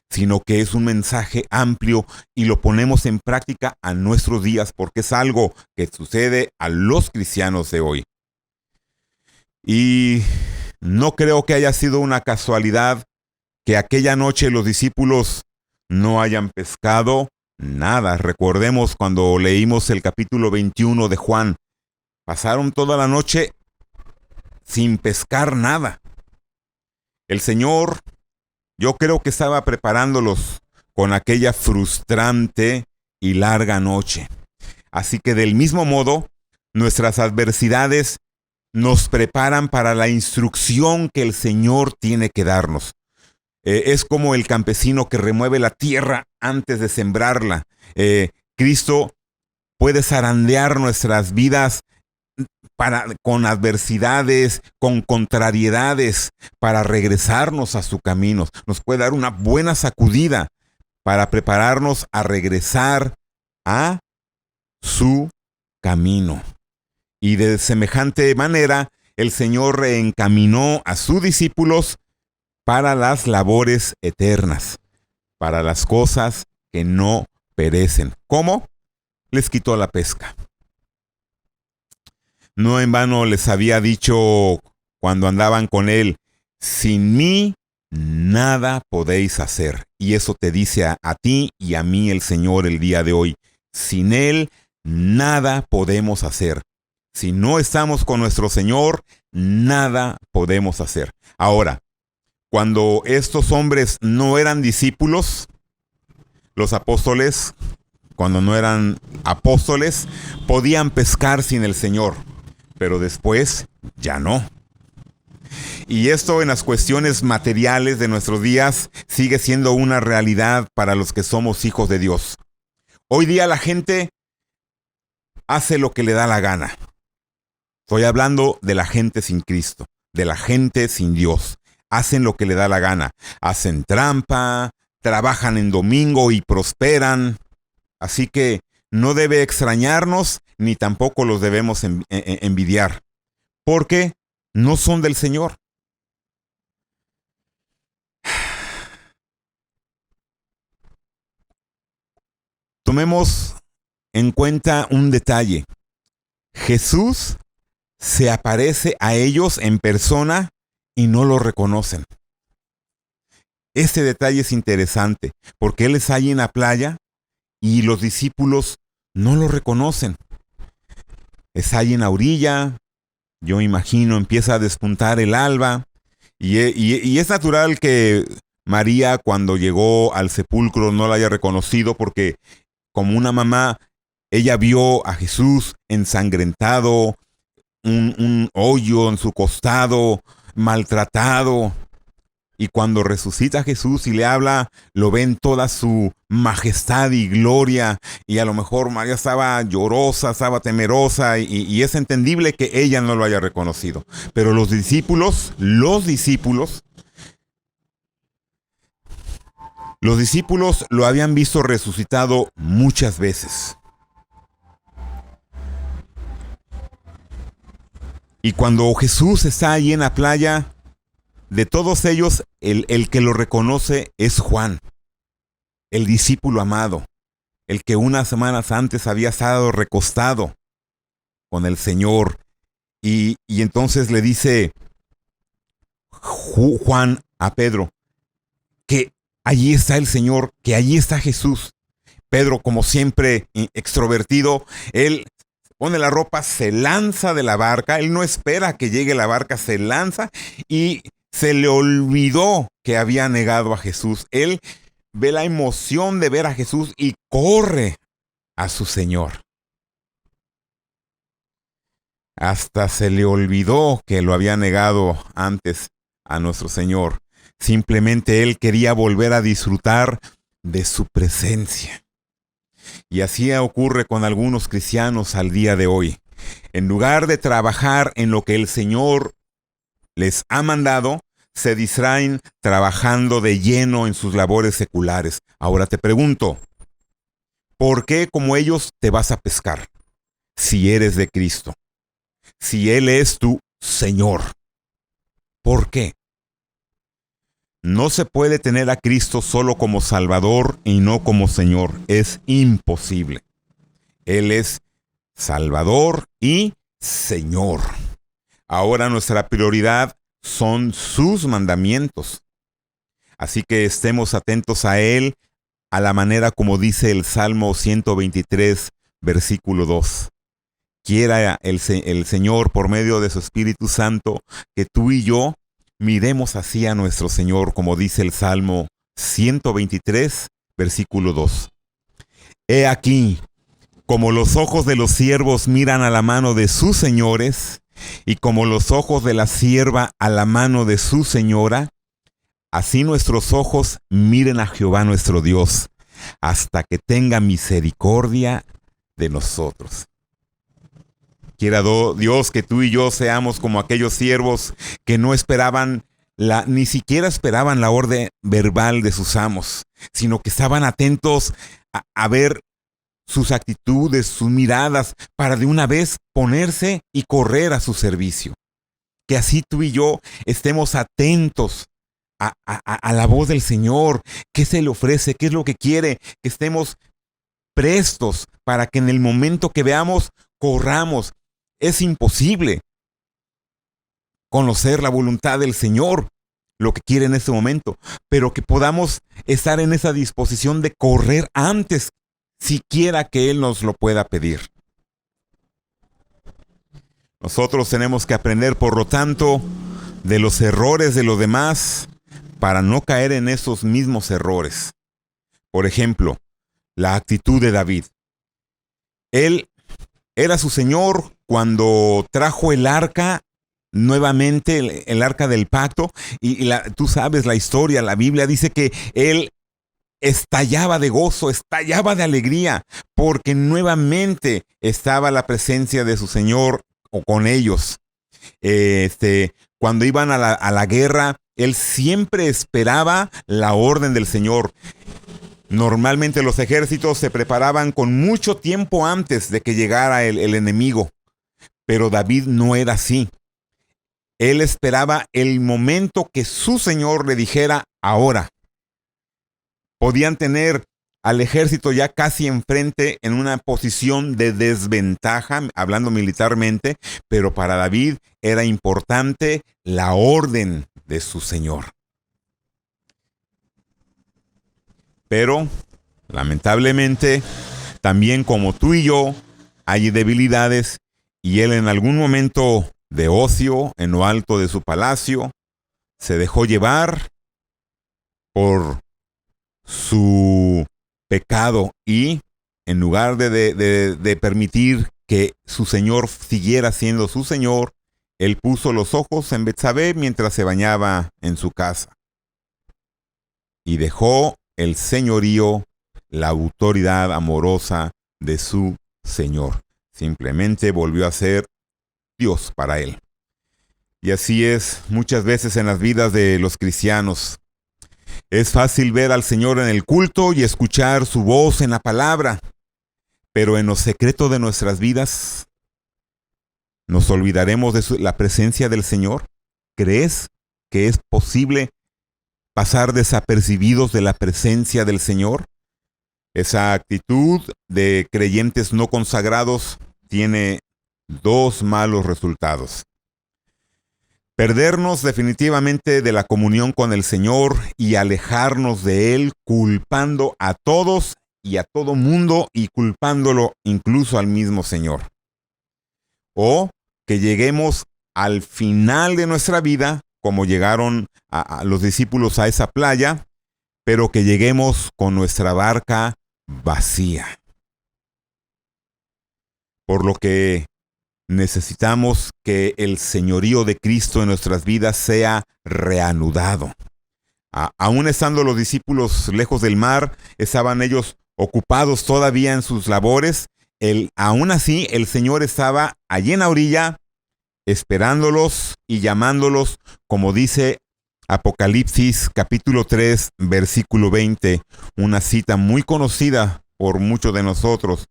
sino que es un mensaje amplio y lo ponemos en práctica a nuestros días, porque es algo que sucede a los cristianos de hoy. Y no creo que haya sido una casualidad que aquella noche los discípulos no hayan pescado nada. Recordemos cuando leímos el capítulo 21 de Juan. Pasaron toda la noche sin pescar nada. El Señor, yo creo que estaba preparándolos con aquella frustrante y larga noche. Así que del mismo modo, nuestras adversidades nos preparan para la instrucción que el Señor tiene que darnos. Es como el campesino que remueve la tierra antes de sembrarla. Cristo puede zarandear nuestras vidas con adversidades, con contrariedades, para regresarnos a su camino. Nos puede dar una buena sacudida para prepararnos a regresar a su camino. Y de semejante manera, el Señor reencaminó a sus discípulos para las labores eternas, para las cosas que no perecen. ¿Cómo? Les quitó la pesca. No en vano les había dicho cuando andaban con Él, sin mí nada podéis hacer. Y eso te dice a ti y a mí el Señor el día de hoy. Sin Él nada podemos hacer. Si no estamos con nuestro Señor, nada podemos hacer. Ahora, cuando estos hombres no eran discípulos, los apóstoles, cuando no eran apóstoles, podían pescar sin el Señor, pero después ya no. Y esto en las cuestiones materiales de nuestros días sigue siendo una realidad para los que somos hijos de Dios. Hoy día la gente hace lo que le da la gana. Estoy hablando de la gente sin Cristo, de la gente sin Dios. Hacen lo que le da la gana. Hacen trampa, trabajan en domingo y prosperan. Así que no debe extrañarnos ni tampoco los debemos envidiar, porque no son del Señor. Tomemos en cuenta un detalle. Jesús se aparece a ellos en persona y no lo reconocen. Este detalle es interesante porque Él está ahí en la playa y los discípulos no lo reconocen. Está ahí en la orilla, yo imagino, empieza a despuntar el alba y es natural que María, cuando llegó al sepulcro, no lo haya reconocido porque, como una mamá, ella vio a Jesús ensangrentado, un hoyo en su costado, maltratado. Y cuando resucita Jesús y le habla, lo ve en toda su majestad y gloria. Y a lo mejor María estaba llorosa, estaba temerosa y es entendible que ella no lo haya reconocido. Pero los discípulos lo habían visto resucitado muchas veces. Y cuando Jesús está ahí en la playa, de todos ellos, el que lo reconoce es Juan, el discípulo amado, el que unas semanas antes había estado recostado con el Señor. Y entonces le dice Juan a Pedro que allí está el Señor, que allí está Jesús. Pedro, como siempre extrovertido, él pone la ropa, se lanza de la barca, él no espera que llegue la barca, se lanza y se le olvidó que había negado a Jesús. Él ve la emoción de ver a Jesús y corre a su Señor. Hasta se le olvidó que lo había negado antes a nuestro Señor. Simplemente él quería volver a disfrutar de su presencia. Y así ocurre con algunos cristianos al día de hoy. En lugar de trabajar en lo que el Señor les ha mandado, se distraen trabajando de lleno en sus labores seculares. Ahora te pregunto, ¿por qué como ellos te vas a pescar? Si eres de Cristo, si Él es tu Señor, ¿por qué? No se puede tener a Cristo solo como Salvador y no como Señor. Es imposible. Él es Salvador y Señor. Ahora nuestra prioridad son sus mandamientos. Así que estemos atentos a Él, a la manera como dice el Salmo 123, versículo 2. Quiera el Señor, por medio de su Espíritu Santo, que tú y yo miremos así a nuestro Señor, como dice el Salmo 123, versículo 2. He aquí, como los ojos de los siervos miran a la mano de sus señores, y como los ojos de la sierva a la mano de su señora, así nuestros ojos miren a Jehová nuestro Dios, hasta que tenga misericordia de nosotros. Quiera Dios que tú y yo seamos como aquellos siervos que no esperaban, ni siquiera esperaban la orden verbal de sus amos, sino que estaban atentos a ver sus actitudes, sus miradas, para de una vez ponerse y correr a su servicio. Que así tú y yo estemos atentos a la voz del Señor, qué se le ofrece, qué es lo que quiere, que estemos prestos para que en el momento que veamos, corramos. Es imposible conocer la voluntad del Señor, lo que quiere en este momento, pero que podamos estar en esa disposición de correr antes, siquiera que Él nos lo pueda pedir. Nosotros tenemos que aprender, por lo tanto, de los errores de los demás para no caer en esos mismos errores. Por ejemplo, la actitud de David. Él era su Señor cuando trajo el arca nuevamente, el arca del pacto, y tú sabes la historia, la Biblia dice que él estallaba de gozo, estallaba de alegría, porque nuevamente estaba la presencia de su Señor o con ellos. Cuando iban a la guerra, él siempre esperaba la orden del Señor. Normalmente los ejércitos se preparaban con mucho tiempo antes de que llegara el enemigo, pero David no era así. Él esperaba el momento que su Señor le dijera ahora. Podían tener al ejército ya casi enfrente en una posición de desventaja, hablando militarmente, pero para David era importante la orden de su Señor. Pero, lamentablemente, también como tú y yo, hay debilidades y él en algún momento de ocio en lo alto de su palacio se dejó llevar por su pecado y en lugar de permitir que su Señor siguiera siendo su Señor, él puso los ojos en Betsabé mientras se bañaba en su casa y dejó el señorío, la autoridad amorosa de su Señor. Simplemente volvió a ser Dios para él. Y así es muchas veces en las vidas de los cristianos. Es fácil ver al Señor en el culto y escuchar su voz en la palabra, pero en lo secreto de nuestras vidas, ¿nos olvidaremos de la presencia del Señor? ¿Crees que es posible pasar desapercibidos de la presencia del Señor? Esa actitud de creyentes no consagrados tiene dos malos resultados. Perdernos definitivamente de la comunión con el Señor y alejarnos de Él, culpando a todos y a todo mundo y culpándolo incluso al mismo Señor. O que lleguemos al final de nuestra vida, como llegaron a los discípulos a esa playa, pero que lleguemos con nuestra barca vacía. Por lo que necesitamos que el señorío de Cristo en nuestras vidas sea reanudado. Aún estando los discípulos lejos del mar, estaban ellos ocupados todavía en sus labores. Aún así, el Señor estaba allí en la orilla, esperándolos y llamándolos, como dice Apocalipsis capítulo 3, versículo 20, una cita muy conocida por muchos de nosotros.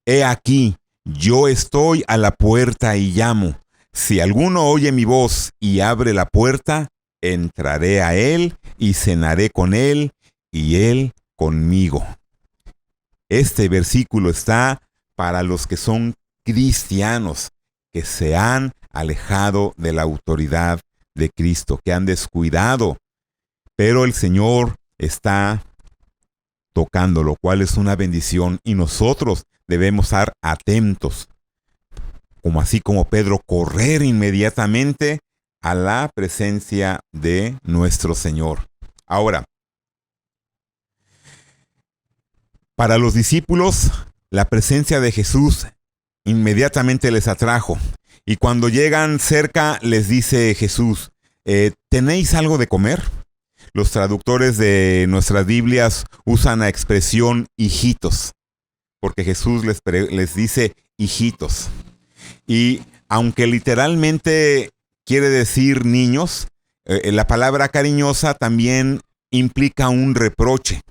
He aquí, yo estoy a la puerta y llamo. Si alguno oye mi voz y abre la puerta, entraré a él y cenaré con él y él conmigo. Este versículo está para los que son cristianos, que se han alejado de la autoridad de Cristo, que han descuidado, pero el Señor está tocando, lo cual es una bendición, y nosotros debemos estar atentos, así como Pedro, correr inmediatamente a la presencia de nuestro Señor. Ahora, para los discípulos, la presencia de Jesús inmediatamente les atrajo. Y cuando llegan cerca, les dice Jesús, ¿tenéis algo de comer? Los traductores de nuestras Biblias usan la expresión hijitos, porque Jesús les dice hijitos. Y aunque literalmente quiere decir niños, la palabra cariñosa también implica un reproche.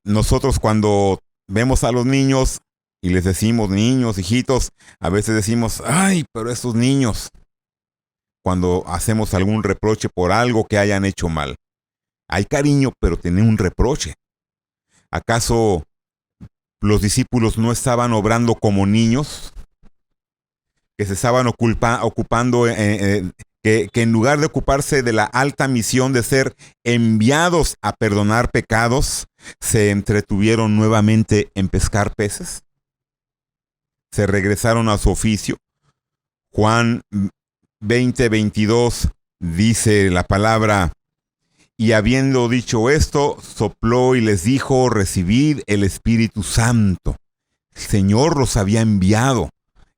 Nosotros cuando vemos a los niños y les decimos niños, hijitos, a veces decimos, ay, pero esos niños, cuando hacemos algún reproche por algo que hayan hecho mal. Hay cariño, pero tiene un reproche. ¿Acaso los discípulos no estaban obrando como niños? Que se estaban ocupando, que en lugar de ocuparse de la alta misión de ser enviados a perdonar pecados, se entretuvieron nuevamente en pescar peces. Se regresaron a su oficio. Juan 20:22 dice la palabra, y habiendo dicho esto, sopló y les dijo, recibid el Espíritu Santo. El Señor los había enviado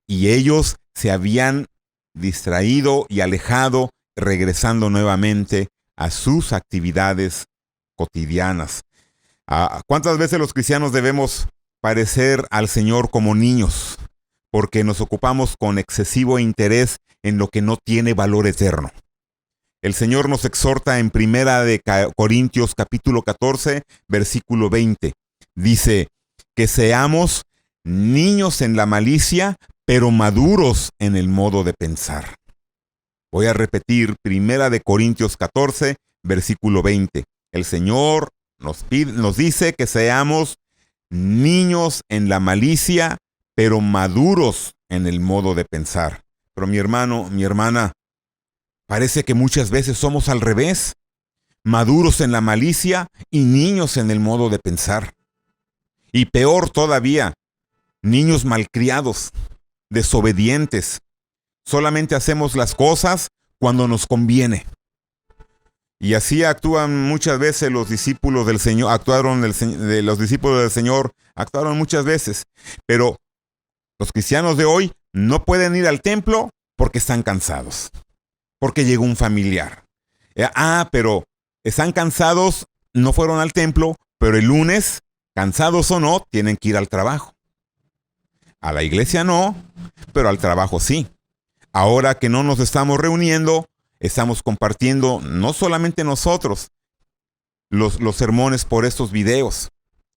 y ellos se habían distraído y alejado, regresando nuevamente a sus actividades cotidianas. ¿Cuántas veces los cristianos debemos parecer al Señor como niños? Porque nos ocupamos con excesivo interés en lo que no tiene valor eterno. El Señor nos exhorta en Primera de Corintios capítulo 14, versículo 20. Dice que seamos niños en la malicia, pero maduros en el modo de pensar. Voy a repetir Primera de Corintios 14, versículo 20. El Señor nos dice que seamos niños en la malicia, pero maduros en el modo de pensar. Pero mi hermano, mi hermana, parece que muchas veces somos al revés, maduros en la malicia y niños en el modo de pensar. Y peor todavía, niños malcriados, desobedientes. Solamente hacemos las cosas cuando nos conviene. Y así actúan muchas veces los discípulos del Señor, los discípulos del Señor actuaron muchas veces. Pero los cristianos de hoy no pueden ir al templo porque están cansados, porque llegó un familiar. Pero están cansados, no fueron al templo, pero el lunes, cansados o no, tienen que ir al trabajo. A la iglesia no, pero al trabajo sí. Ahora que no nos estamos reuniendo, estamos compartiendo, no solamente nosotros, los sermones por estos videos,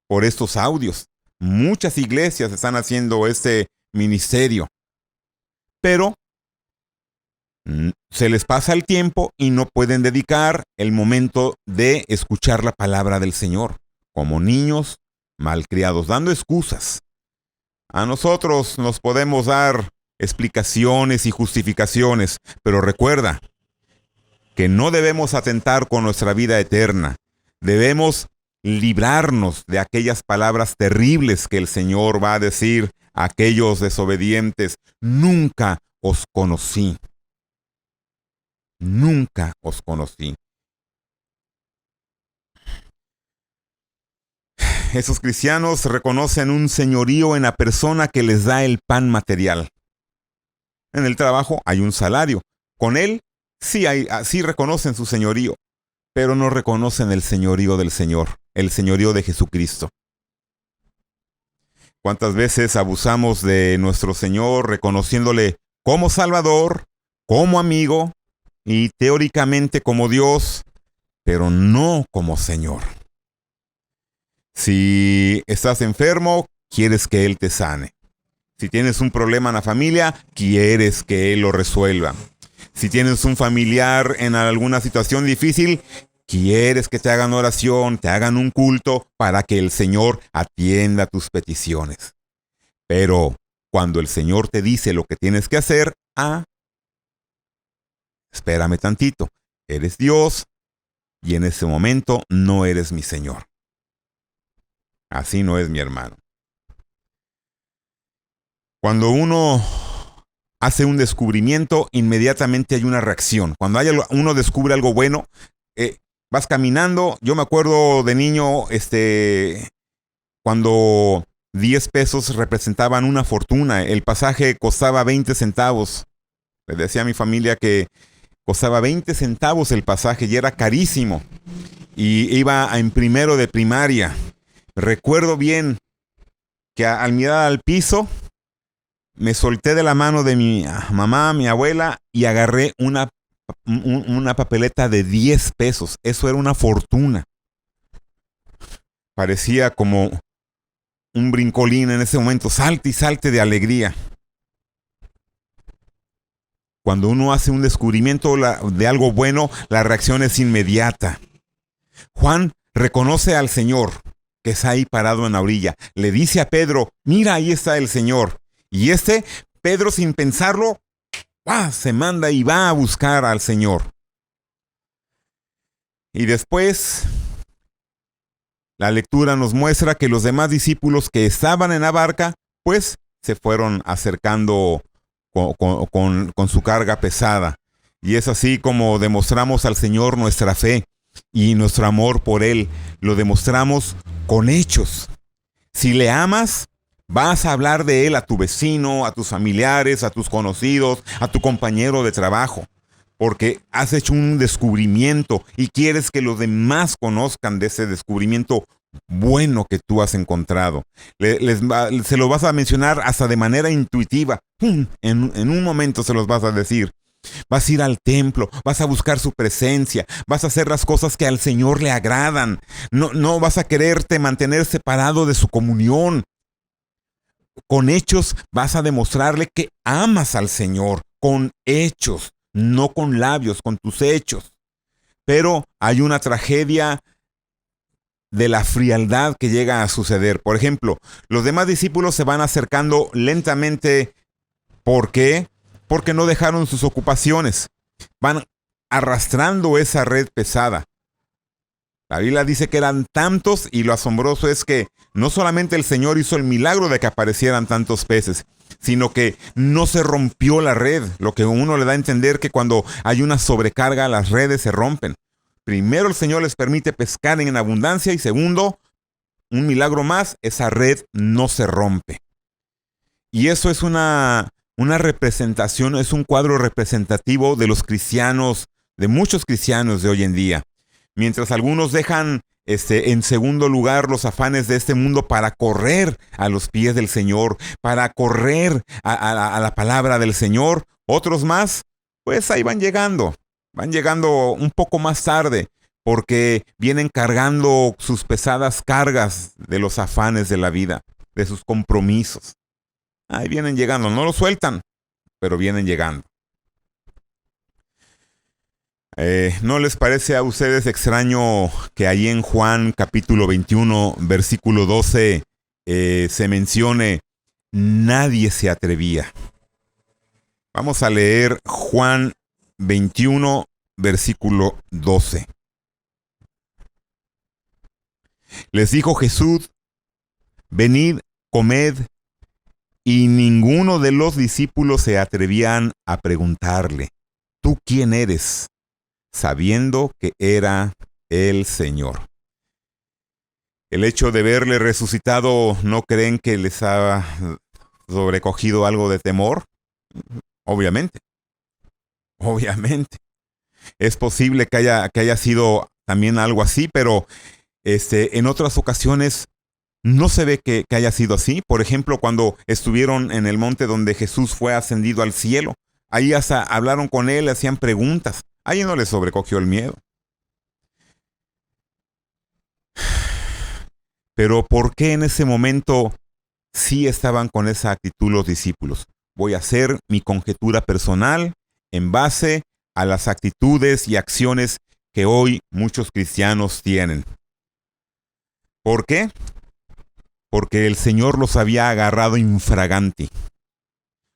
por estos audios. Muchas iglesias están haciendo este ministerio. Pero se les pasa el tiempo y no pueden dedicar el momento de escuchar la palabra del Señor, como niños malcriados, dando excusas. A nosotros nos podemos dar explicaciones y justificaciones, pero recuerda que no debemos atentar con nuestra vida eterna. Debemos librarnos de aquellas palabras terribles que el Señor va a decir a aquellos desobedientes. Nunca os conocí. Nunca os conocí. Esos cristianos reconocen un señorío en la persona que les da el pan material. En el trabajo hay un salario. Con él sí reconocen su señorío, pero no reconocen el señorío del Señor, el señorío de Jesucristo. ¿Cuántas veces abusamos de nuestro Señor reconociéndole como Salvador, como amigo y teóricamente como Dios, pero no como Señor? Si estás enfermo, quieres que Él te sane. Si tienes un problema en la familia, quieres que Él lo resuelva. Si tienes un familiar en alguna situación difícil, quieres que te hagan oración, te hagan un culto para que el Señor atienda tus peticiones. Pero cuando el Señor te dice lo que tienes que hacer, espérame tantito, eres Dios y en ese momento no eres mi Señor. Así no es, mi hermano. Cuando uno hace un descubrimiento, inmediatamente hay una reacción. Cuando uno descubre algo bueno, vas caminando. Yo me acuerdo de niño, cuando 10 pesos representaban una fortuna. El pasaje costaba 20 centavos. Le decía a mi familia que costaba 20 centavos el pasaje y era carísimo. Y iba en primero de primaria. Recuerdo bien que al mirar al piso, me solté de la mano de mi mamá, mi abuela, y agarré una papeleta de 10 pesos. Eso era una fortuna. Parecía como un brincolín en ese momento. Salte y salte de alegría. Cuando uno hace un descubrimiento de algo bueno, la reacción es inmediata. Juan reconoce al Señor que está ahí parado en la orilla. Le dice a Pedro, mira, ahí está el Señor. Y Pedro, sin pensarlo, se manda y va a buscar al Señor. Y después, la lectura nos muestra que los demás discípulos que estaban en la barca, pues, se fueron acercando con su carga pesada. Y es así como demostramos al Señor nuestra fe y nuestro amor por Él. Lo demostramos con hechos. Si le amas, vas a hablar de Él a tu vecino, a tus familiares, a tus conocidos, a tu compañero de trabajo. porque has hecho un descubrimiento y quieres que los demás conozcan de ese descubrimiento bueno que tú has encontrado. Se lo vas a mencionar hasta de manera intuitiva. En un momento se los vas a decir. Vas a ir al templo, vas a buscar su presencia, vas a hacer las cosas que al Señor le agradan. No vas a quererte mantener separado de su comunión. Con hechos vas a demostrarle que amas al Señor, con hechos, no con labios, con tus hechos. Pero hay una tragedia de la frialdad que llega a suceder. Por ejemplo, los demás discípulos se van acercando lentamente. ¿Por qué? Porque no dejaron sus ocupaciones. Van arrastrando esa red pesada. La Biblia dice que eran tantos, y lo asombroso es que no solamente el Señor hizo el milagro de que aparecieran tantos peces, sino que no se rompió la red, lo que uno le da a entender que cuando hay una sobrecarga las redes se rompen. Primero el Señor les permite pescar en abundancia y segundo, un milagro más, esa red no se rompe. Y eso es una representación, es un cuadro representativo de los cristianos, de muchos cristianos de hoy en día. Mientras algunos dejan en segundo lugar los afanes de este mundo para correr a los pies del Señor, para correr a la palabra del Señor, otros más, pues ahí van llegando un poco más tarde, porque vienen cargando sus pesadas cargas de los afanes de la vida, de sus compromisos. Ahí vienen llegando, no lo sueltan, pero vienen llegando. ¿No les parece a ustedes extraño que ahí en Juan capítulo 21, versículo 12, se mencione nadie se atrevía? Vamos a leer Juan 21, versículo 12. Les dijo Jesús, venid, comed, y ninguno de los discípulos se atrevían a preguntarle, ¿tú quién eres?, sabiendo que era el Señor. El hecho de verle resucitado, ¿no creen que les ha sobrecogido algo de temor? Obviamente. Es posible que haya sido también algo así, pero en otras ocasiones no se ve que haya sido así. Por ejemplo, cuando estuvieron en el monte donde Jesús fue ascendido al cielo, ahí hasta hablaron con él, le hacían preguntas. Ahí no les sobrecogió el miedo. Pero ¿por qué en ese momento sí estaban con esa actitud los discípulos? Voy a hacer mi conjetura personal en base a las actitudes y acciones que hoy muchos cristianos tienen. ¿Por qué? Porque el Señor los había agarrado infraganti.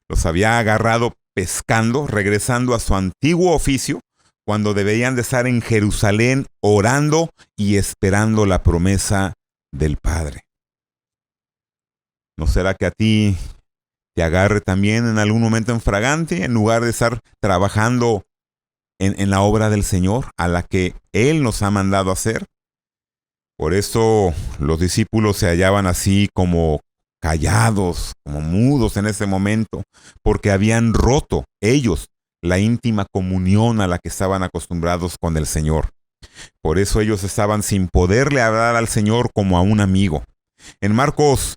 Los había agarrado pescando, regresando a su antiguo oficio, cuando debían de estar en Jerusalén orando y esperando la promesa del Padre. ¿No será que a ti te agarre también en algún momento infragante, en lugar de estar trabajando en la obra del Señor, a la que Él nos ha mandado hacer? Por eso los discípulos se hallaban así como callados, como mudos en ese momento, porque habían roto ellos la íntima comunión a la que estaban acostumbrados con el Señor. Por eso ellos estaban sin poderle hablar al Señor como a un amigo. En Marcos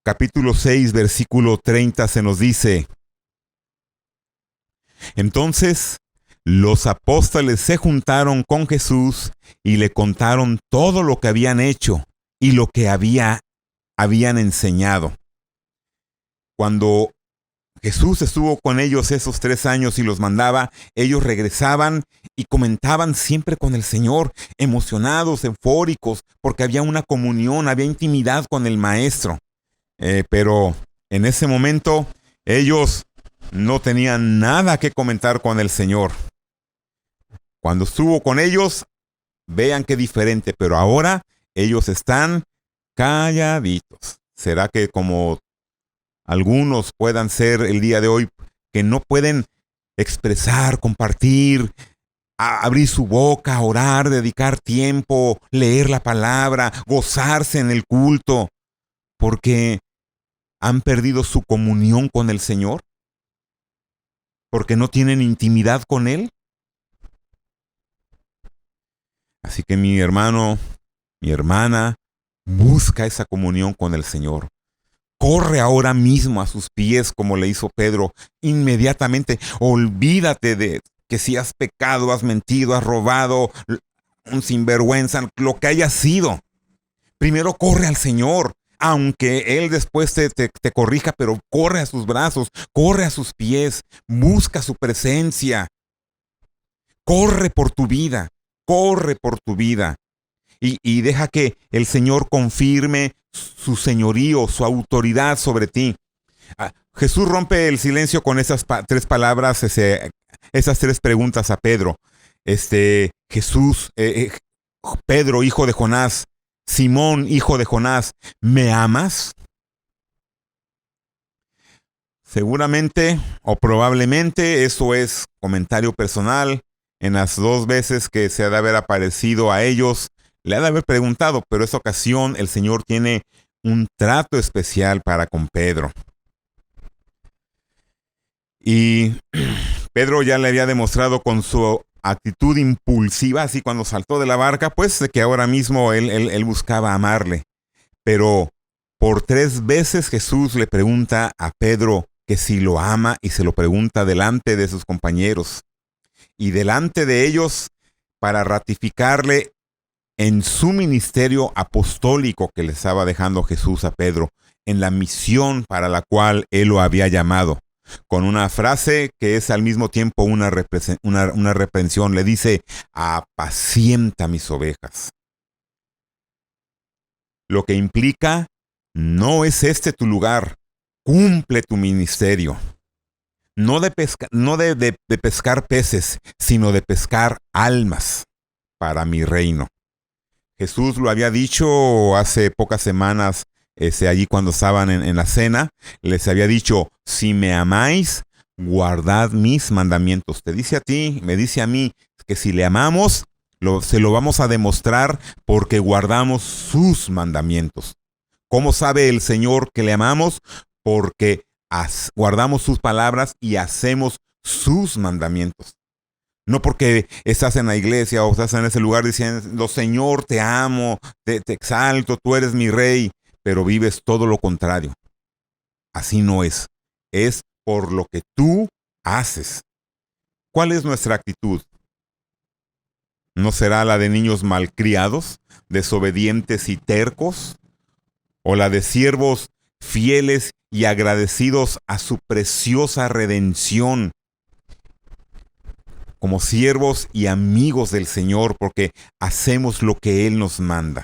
capítulo 6, versículo 30 se nos dice: entonces los apóstoles se juntaron con Jesús y le contaron todo lo que habían hecho y lo que habían enseñado. Cuando Jesús estuvo con ellos esos 3 años y los mandaba, ellos regresaban y comentaban siempre con el Señor, emocionados, eufóricos, porque había una comunión, había intimidad con el Maestro. Pero en ese momento ellos no tenían nada que comentar con el Señor. Cuando estuvo con ellos, vean qué diferente, pero ahora ellos están calladitos. ¿Será que como algunos puedan ser el día de hoy, que no pueden expresar, compartir, abrir su boca, orar, dedicar tiempo, leer la palabra, gozarse en el culto, porque han perdido su comunión con el Señor? porque no tienen intimidad con Él. Así que mi hermano, mi hermana, busca esa comunión con el Señor. Corre ahora mismo a sus pies como le hizo Pedro. Inmediatamente, olvídate de que si has pecado, has mentido, has robado, un sinvergüenza, lo que haya sido. Primero corre al Señor, aunque Él después te corrija, pero corre a sus brazos, corre a sus pies, busca su presencia. Corre por tu vida, corre por tu vida. Y deja que el Señor confirme su señorío, su autoridad sobre ti. Jesús rompe el silencio con esas tres palabras, esas tres preguntas a Pedro. Jesús, Pedro, hijo de Jonás, Simón, hijo de Jonás, ¿me amas? Seguramente o probablemente eso es comentario personal. En las dos veces que se ha de haber aparecido a ellos, le ha de haber preguntado, pero en esta ocasión el Señor tiene un trato especial para con Pedro. Y Pedro ya le había demostrado con su actitud impulsiva, así cuando saltó de la barca, pues de que ahora mismo él buscaba amarle. Pero por 3 veces Jesús le pregunta a Pedro que si lo ama y se lo pregunta delante de sus compañeros. Y delante de ellos para ratificarle en su ministerio apostólico que le estaba dejando Jesús a Pedro, en la misión para la cual él lo había llamado, con una frase que es al mismo tiempo una reprensión. Le dice, apacienta mis ovejas. Lo que implica, no es este tu lugar, cumple tu ministerio. No de pescar peces, sino de pescar almas para mi reino. Jesús lo había dicho hace pocas semanas, allí cuando estaban en la cena, les había dicho, si me amáis, guardad mis mandamientos. Te dice a ti, me dice a mí, que si le amamos, se lo vamos a demostrar porque guardamos sus mandamientos. ¿Cómo sabe el Señor que le amamos? Porque guardamos sus palabras y hacemos sus mandamientos. No porque estás en la iglesia o estás en ese lugar diciendo, Señor, te amo, te exalto, tú eres mi rey, pero vives todo lo contrario. Así no es. Es por lo que tú haces. ¿Cuál es nuestra actitud? ¿No será la de niños malcriados, desobedientes y tercos? ¿O la de siervos fieles y agradecidos a su preciosa redención, como siervos y amigos del Señor, porque hacemos lo que Él nos manda?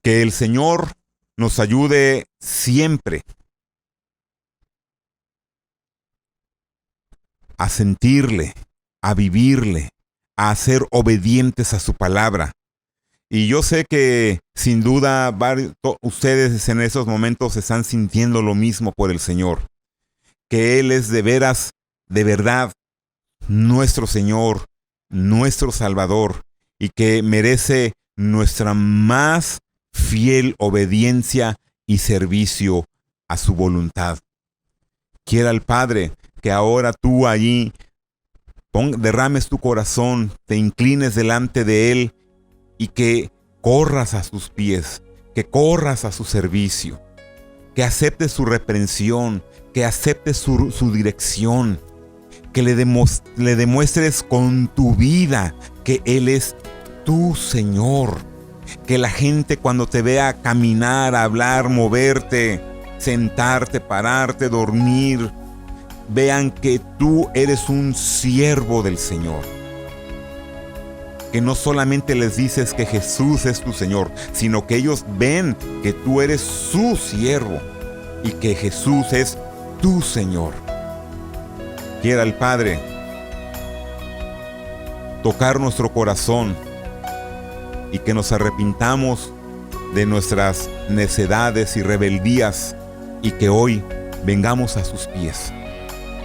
Que el Señor nos ayude siempre a sentirle, a vivirle, a ser obedientes a su palabra. Y yo sé que sin duda ustedes en esos momentos están sintiendo lo mismo por el Señor, que Él es de veras, de verdad, nuestro Señor, nuestro Salvador, y que merece nuestra más fiel obediencia y servicio a su voluntad. Quiera el Padre que ahora tú allí derrames tu corazón, te inclines delante de Él y que corras a sus pies, que corras a su servicio, que aceptes su reprensión, que aceptes su dirección, que le demuestres con tu vida que Él es tu Señor. Que la gente cuando te vea caminar, hablar, moverte, sentarte, pararte, dormir, vean que tú eres un siervo del Señor. Que no solamente les dices que Jesús es tu Señor, sino que ellos ven que tú eres su siervo y que Jesús es tu Señor. Quiera el Padre tocar nuestro corazón y que nos arrepintamos de nuestras necedades y rebeldías y que hoy vengamos a sus pies.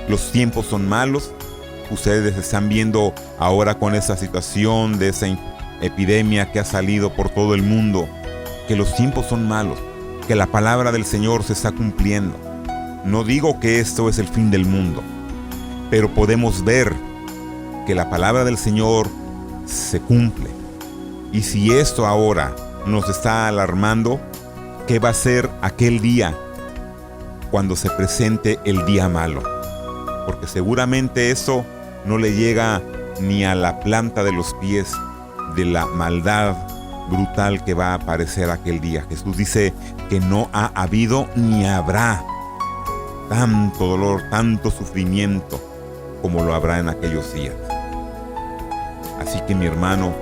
Los tiempos son malos. Ustedes están viendo ahora con esa situación de esa epidemia que ha salido por todo el mundo, que los tiempos son malos, que la palabra del Señor se está cumpliendo. No digo que esto es el fin del mundo, pero podemos ver que la palabra del Señor se cumple. Y si esto ahora nos está alarmando, ¿qué va a ser aquel día cuando se presente el día malo? Porque seguramente eso no le llega ni a la planta de los pies de la maldad brutal que va a aparecer aquel día. Jesús dice que no ha habido ni habrá tanto dolor, tanto sufrimiento como lo habrá en aquellos días. Así que mi hermano,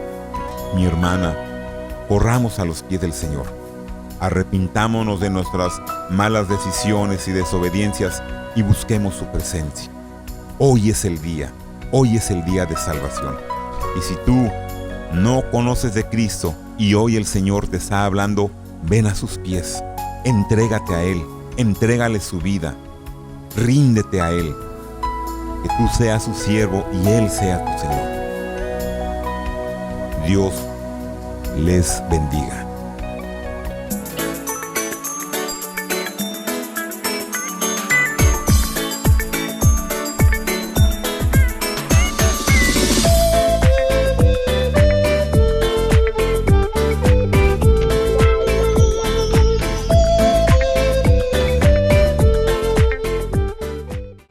mi hermana, corramos a los pies del Señor. Arrepintámonos de nuestras malas decisiones y desobediencias y busquemos su presencia. Hoy es el día de salvación. Y si tú no conoces de Cristo y hoy el Señor te está hablando, ven a sus pies, entrégate a Él, entrégale su vida, ríndete a Él, que tú seas su siervo y Él sea tu Señor. Dios les bendiga.